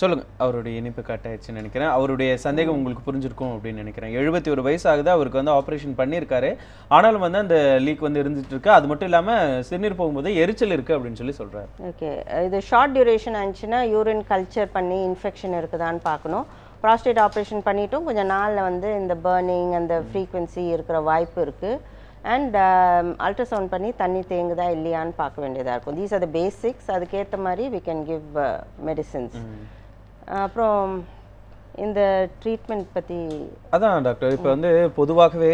சொல்லுங்க. அவருடைய இனிப்பு காட்டாயிடுச்சுன்னு நினைக்கிறேன். அவருடைய சந்தேகம் உங்களுக்கு புரிஞ்சிருக்கும் அப்படின்னு நினைக்கிறேன். 71 வயசு ஆகுது, அவருக்கு வந்து ஆப்ரேஷன் பண்ணியிருக்காரு. ஆனாலும் வந்து அந்த லீக் வந்து இருந்துட்டு இருக்கு. அது மட்டும் இல்லாமல் சிறுநீர் போகும்போது எரிச்சல் இருக்கு அப்படின்னு சொல்லி சொல்றாரு. ஓகே, இது ஷார்ட் டியூரேஷன் ஆச்சுன்னா யூரின் கல்ச்சர் பண்ணி இன்ஃபெக்ஷன் இருக்குதான்னு பார்க்கணும். ப்ராஸ்டேட் ஆப்ரேஷன் பண்ணிட்டும் கொஞ்சம் நாளில் வந்து இந்த பர்னிங் அந்த ஃப்ரீக்வன்சி இருக்கிற வாய்ப்பு இருக்குது. அண்ட் அல்ட்ராசவுண்ட் பண்ணி தண்ணி தேங்குதா இல்லையான்னு பார்க்க வேண்டியதாக இருக்கும். These are the basics. அதுக்கேற்ற மாதிரி வி கேன் கிவ் மெடிசின்ஸ். அப்புறம் இந்த ட்ரீட்மெண்ட் பற்றி அதான் டாக்டர், இப்போ வந்து பொதுவாகவே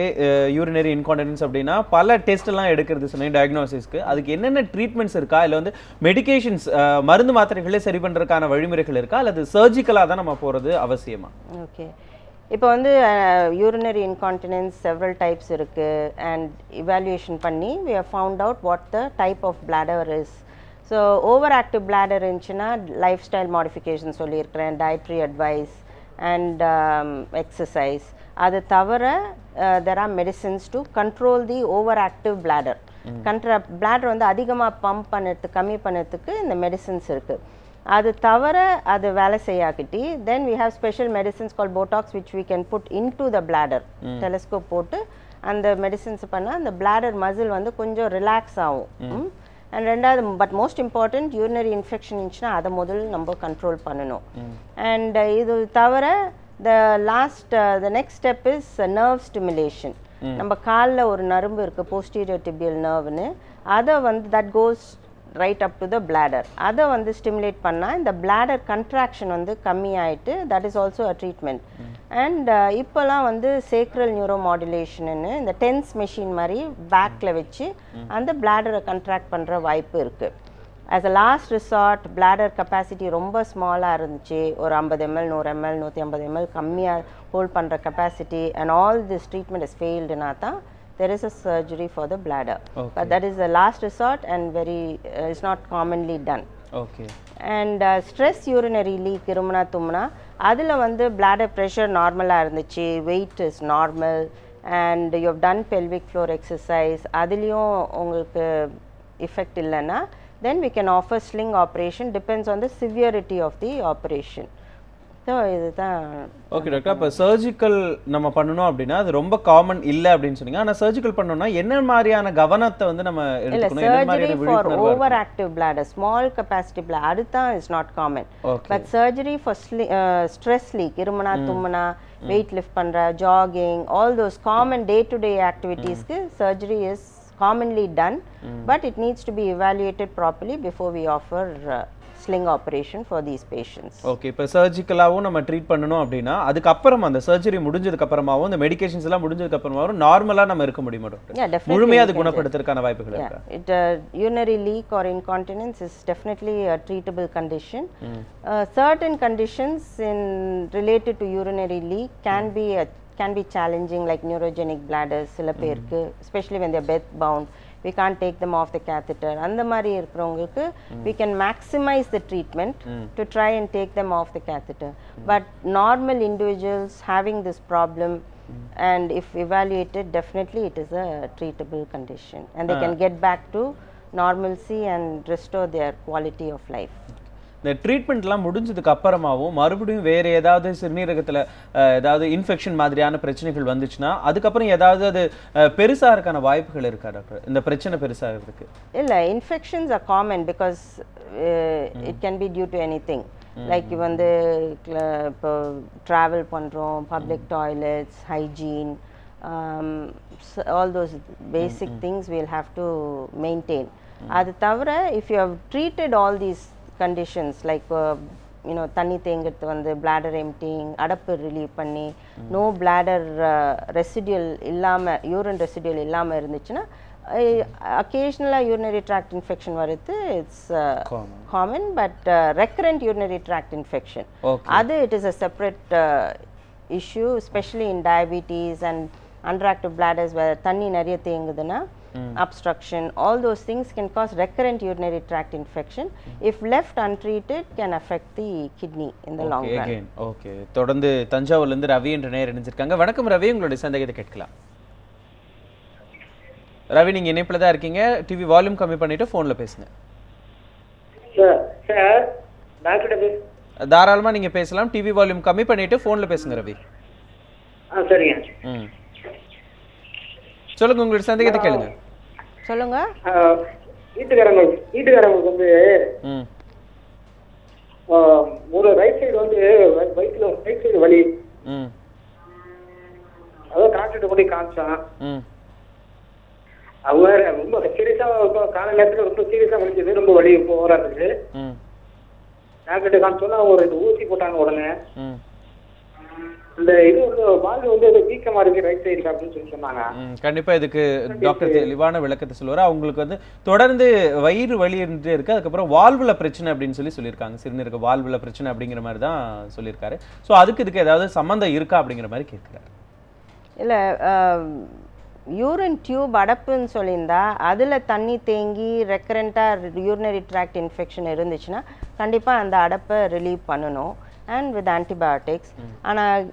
யூரினரி இன்கான்டினன்ஸ் அப்படின்னா பல டெஸ்ட் எல்லாம் எடுக்கிறது சொன்னீங்க டயக்னோசிஸ்க்கு. அதுக்கு என்னென்ன ட்ரீட்மெண்ட்ஸ் இருக்கா, இல்லை வந்து மெடிகேஷன்ஸ் மருந்து மாத்திரைகளே சரி பண்ணுறதுக்கான வழிமுறைகள் இருக்கா, அல்லது சர்ஜிக்கலாக தான் நம்ம போகிறது அவசியமா? ஓகே, இப்போ வந்து யூரினரி இன்கான்டினன்ஸ் செவரல் டைப்ஸ் இருக்குது. அண்ட் இவாலுவேஷன் பண்ணி we have found out what the type of bladder is. So over active bladder இருந்துச்சுன்னா லைஃப் ஸ்டைல் மாடிஃபிகேஷன் சொல்லியிருக்கிறேன், டயட்ரி அட்வைஸ் அண்ட் எக்ஸசைஸ். அது தவிர there are medicines to control the over active bladder. Bladder வந்து அதிகமாக pump பண்ணுறதுக்கு கம்மி பண்ணுறதுக்கு இந்த மெடிசின்ஸ் இருக்குது. அது தவிர அது வேலை செய்யாக்கிட்டி then we have special medicines call Botox which we can put in to the bladder. Telescope போட்டு அந்த மெடிசின்ஸ் பண்ணால் அந்த பிளாடர் மசில் வந்து கொஞ்சம் ரிலாக்ஸ் ஆகும். அண்ட் ரெண்டாவது, but most important, urinary infection இருந்துச்சுன்னா அதை முதல்ல நம்ம கண்ட்ரோல் பண்ணணும். அண்ட் இது தவிர the next step is nerve stimulation. நம்ம காலில் ஒரு நரம்பு இருக்குது, போஸ்டீரியர் டிபியல் நர்வ்னு. அதை வந்து that goes right up to the bladder. அதை வந்து ஸ்டிமுலேட் பண்ணால் இந்த பிளாடர் கண்ட்ராக்ஷன் வந்து கம்மியாயிட்டு that is also a treatment. And இப்போலாம் வந்து சேக்ரல் நியூரோ மாடுலேஷன்னு இந்த டென்ஸ் மெஷின் மாதிரி பேக்கில் வச்சு அந்த பிளாடரை கண்ட்ராக்ட் பண்ணுற வாய்ப்பு இருக்குது. As a last resort, bladder capacity ரொம்ப ஸ்மாலாக இருந்துச்சு, ஒரு 50 ml 100 ml 150 ml கம்மியாக ஹோல்ட் பண்ணுற capacity, and all this treatment is ஃபெயில்டுனா தான் there is a surgery for the bladder. Okay. But that is the last resort and very it's not commonly done. Okay. And stress urinary leak irumna tumna adula vandu bladder pressure normal ah irundhuchi, weight is normal, and you have done pelvic floor exercise, adiliyum ungalku effect illana, then we can offer sling operation, depends on the severity of the operation. Okay doctor, அப்போ surgical நம்ம பண்ணணும் அப்படின்னா அது ரொம்ப common இல்லை அப்படின்னு சொன்னீங்க. ஆனால் சர்ஜிக்கல் பண்ணணும்னா என்ன மாதிரியான கவனத்தை வந்து நம்ம எடுத்துக்கணும்? என்ன மாதிரியான விழிப்புணர்வு? Over active bladder, small capacity bladder, அதுதான் is not common. But surgery for stress leak, இருமுனா தும்முனா, வெயிட் லிஃப்ட் பண்ற, jogging, all those common day to day ஆக்டிவிட்டீஸ்க்கு surgery is commonly done, but it needs to be evaluated properly before we offer sling operation for these patients. Okay, இப்போ சர்ஜிக்கலாவும் நம்ம treat பண்ணனும் அப்படினா அதுக்கு அப்புறம் அந்த சர்ஜரி முடிஞ்சதுக்கு அப்புறமாவும் அந்த மெடிகேஷன்ஸ் எல்லாம் முடிஞ்சதுக்கு அப்புறமாவும் நார்மலா நம்ம இருக்க முடியுமா டாக்டர்? முழுமையா அது குணப்படுத்துறதுக்கான வாய்ப்புகள் இருக்கா? Urinary leak or incontinence is definitely a treatable condition. Certain conditions in related to urinary leak can be challenging, like neurogenic bladders, especially when they are bed bound. We can't take them off the catheter. And the mari irukravungalukku we can maximize the treatment to try and take them off the catheter. But normal individuals having this problem, and if evaluated, definitely it is a treatable condition, and they can get back to normalcy and restore their quality of life. The ட்ரீட்மெண்ட்லாம் முடிஞ்சதுக்கு அப்புறமாவும் மறுபடியும் வேற ஏதாவது சிறுநீரகத்துல ஏதாவது infection மாதிரியான பிரச்சனைகள் வந்துச்சுன்னா அதுக்கப்புறம் ஏதாவது அது பெருசா இருக்கான வாய்ப்புகள் இருக்கா டாக்டர்? இந்த பிரச்சனை பெருசாகிறதுக்கு இல்ல, infections are common because it can be due to anything. Like வந்து இப்போ ட்ராவல் பண்றோம், public toilets, hygiene, all those basic things we'll have to maintain. அது தவிர if you have treated all these conditions like தண்ணி தேங்கிறது வந்து bladder emptying, அடப்பு relieve பண்ணி, no bladder residual இல்லாம, urine residual இல்லாம இருந்துச்சுன்னா occasional urinary tract infection varuthu, it's common, but recurrent urinary tract infection, it is a separate issue, especially in diabetes and underactive bladders where thanni nariya thenguduna, obstruction, all those things can cause recurrent urinary tract infection. If left untreated, can affect the kidney in the long run. Okay. தொடர்ந்து தஞ்சாவூர்ல இருந்து ரவி என்ற நேயர் இணைஞ்சிருக்காங்க. வணக்கம் ரவி, உங்களுடைய சந்தேகத்தை கேட்கலாம். ரவி, நீங்க இணைப்புல தான் இருக்கீங்க. டிவி வால்யூம் கம்மி பண்ணிட்டு போன்ல பேசுங்க. சார் டாக்டர் தாராளமா நீங்க பேசலாம். டிவி வால்யூம் கம்மி பண்ணிட்டு போன்ல பேசுங்க ரவி. சரிங்க. சொல்லுங்க, உங்களுடைய சந்தேகத்தை கேளுங்க. சொல்லுங்க. வீட்டுக்காரங்களுக்கு வந்து ஒரு ரைட் சைடு வந்து வயிற்றுல ரைட் சைடு வலி, அதான் டாக்டர் கொண்டு காமிச்சான். அவங்க ரொம்ப சீரியஸா கால நேரத்துல ரொம்ப சீரியஸா வலிச்சது, ரொம்ப வலி ஓவரா இருந்தது. டாக்டர் காமிச்சோன்னா அவங்க 2 ஊசி போட்டாங்க. உடனே இந்த இது வந்து வால்வு வந்து வீக்கமா இருக்கு ரைட் சைடுல அப்படின்னு சொல்லி சொன்னாங்க. கண்டிப்பா இதுக்கு டாக்டர் தெளிவான விளக்கத்தை சொல்லுவாரு. அவங்களுக்கு வந்து தொடர்ந்து வயிறு வலி இருந்துட்டே இருக்கு, அதுக்கப்புறம் வால்வுல பிரச்சனை அப்படின்னு சொல்லியிருக்காங்க. சிறுநீரக வால்வுல பிரச்சனை அப்படிங்கிற மாதிரி தான் சொல்லியிருக்காரு. ஸோ இதுக்கு ஏதாவது சம்பந்தம் இருக்கா அப்படிங்கிற மாதிரி கேட்கிறாரு. இல்லை, யூரின் டியூப் அடப்புன்னு சொல்லியிருந்தா அதில் தண்ணி தேங்கி ரெக்கரண்ட்டாக யூரினரி ட்ராக்ட் இன்ஃபெக்ஷன் இருந்துச்சுன்னா கண்டிப்பாக அந்த அடப்பை ரிலீவ் பண்ணணும் and with antibiotics. ஆனால்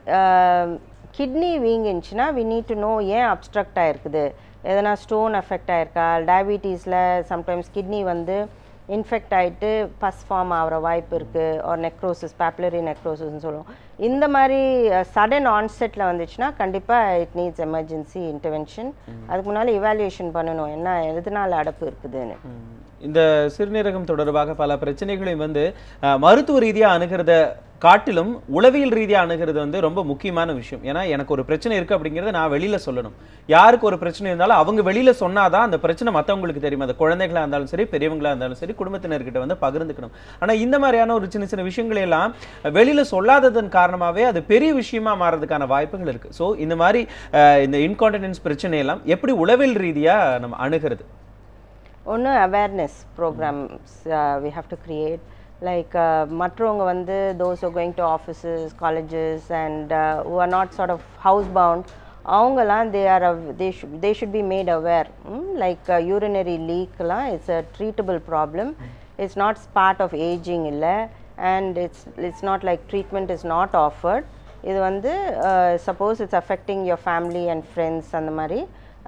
கிட்னி வீங்கிச்சுன்னா we need to know ஏன் அப்ஸ்ட்ரக்ட் ஆகிருக்குது, எதனா ஸ்டோன் அஃபெக்ட் ஆகிருக்கா, டயபிட்டீஸில் சம்டைம்ஸ் கிட்னி வந்து இன்ஃபெக்ட் ஆகிட்டு பஸ் ஃபார்ம் ஆகிற வாய்ப்பு இருக்குது, ஒரு நெக்ரோசிஸ், பேப்புலரி நெக்ரோசிஸ்ன்னு சொல்லுவோம். இந்த மாதிரி சடன் ஆன்செட்டில் வந்துச்சுன்னா கண்டிப்பாக இட் நீட்ஸ் எமர்ஜென்சி இன்டர்வென்ஷன். அதுக்கு முன்னால் இவாலுவேஷன் பண்ணணும் என்ன எதனால் அடப்பு இருக்குதுன்னு. இந்த சிறுநீரகம் தொடர்பாக பல பிரச்சனைகளையும் வந்து மருத்துவ ரீதியாக அணுகிறத காட்டிலும் உளவியல் ரீதியாக அணுகிறது வந்து ரொம்ப முக்கியமான விஷயம். ஏன்னா எனக்கு ஒரு பிரச்சனை இருக்குது அப்படிங்கிறத நான் வெளியில் சொல்லணும். யாருக்கு ஒரு பிரச்சனை இருந்தாலும் அவங்க வெளியில் சொன்னாதான் அந்த பிரச்சனை மற்றவங்களுக்கு தெரியும். அது குழந்தைகளாக இருந்தாலும் சரி, பெரியவங்களாக இருந்தாலும் சரி, குடும்பத்தினர்கிட்ட வந்து பகிர்ந்துக்கணும். ஆனால் இந்த மாதிரியான ஒரு சின்ன சின்ன விஷயங்களை எல்லாம் வெளியில் சொல்லாததன் காரணமாகவே அது பெரிய விஷயமா மாறதுக்கான வாய்ப்புகள் இருக்குது. ஸோ இந்த மாதிரி இந்த இன்கான்டினன்ஸ் பிரச்சனையெல்லாம் எப்படி உளவியல் ரீதியாக நம்ம அணுகிறது? ஒன்று awareness programmes we have to create, like மற்றவங்க வந்து those who are going to offices, colleges and who are not sort of housebound, அவங்கலாம் they should be made aware. Like urinary leakலாம் it's a treatable problem. It's not part of aging இல்லை, and it's not like treatment is not offered. இது வந்து suppose it's affecting your family and friends அந்த மாதிரி,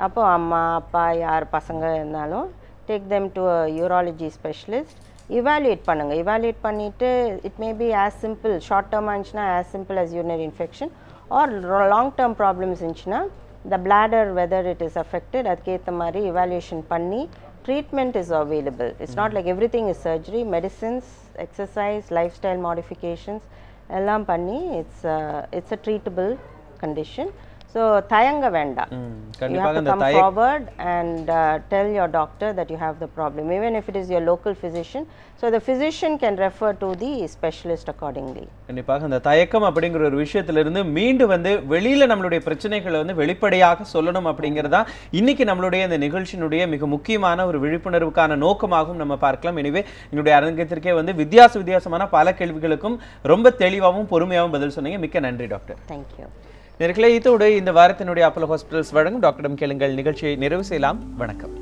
அப்போ அம்மா அப்பா யார் பசங்க இருந்தாலும் take them to a urology specialist, evaluate பண்ணுங்க. evaluate பண்ணிட்டு it may be as simple, short term ஆச்சுன்னா as simple as urinary infection, or long term problems இருந்துச்சுன்னா the bladder whether it is affected, அதுக்கேற்ற மாதிரி evaluation பண்ணி treatment is available. It's not like everything is surgery, medicines, exercise, lifestyle modifications எல்லாம் பண்ணி it's a treatable condition. So தயங்க வேண்டாம். You have to come forward and tell your doctor that you have the problem, even if it is your local physician. So the physician can refer to the specialist accordingly. கண்டிப்பாக அந்த தயக்கம் அப்படிங்கிற ஒரு விஷயத்திலிருந்து மீண்டு வந்து வெளியில நம்மளுடைய பிரச்சனைகளை வந்து வெளிப்படையாக சொல்லணும் அப்படிங்கிறதா இன்னைக்கு நம்மளுடைய இந்த நிகழ்ச்சியினுடைய மிக முக்கியமான ஒரு விழிப்புணர்வுக்கான நோக்கமாகவும் நம்ம பார்க்கலாம். எனவே எங்களுடைய அரங்கத்திற்கே வந்து வித்தியாசமான பல கேள்விகளுக்கும் ரொம்ப தெளிவாகவும் பொறுமையாகவும் பதில் சொன்னீங்க. மிக்க நன்றி டாக்டர். தேங்க்யூ. நேயர்களே, இதோடு இந்த வாரத்தினுடைய அப்போலோ ஹாஸ்பிட்டல்ஸ் வழங்கும் டாக்டரிடம் கேளுங்கள் நிகழ்ச்சியை நிறைவு செய்யலாம். வணக்கம்.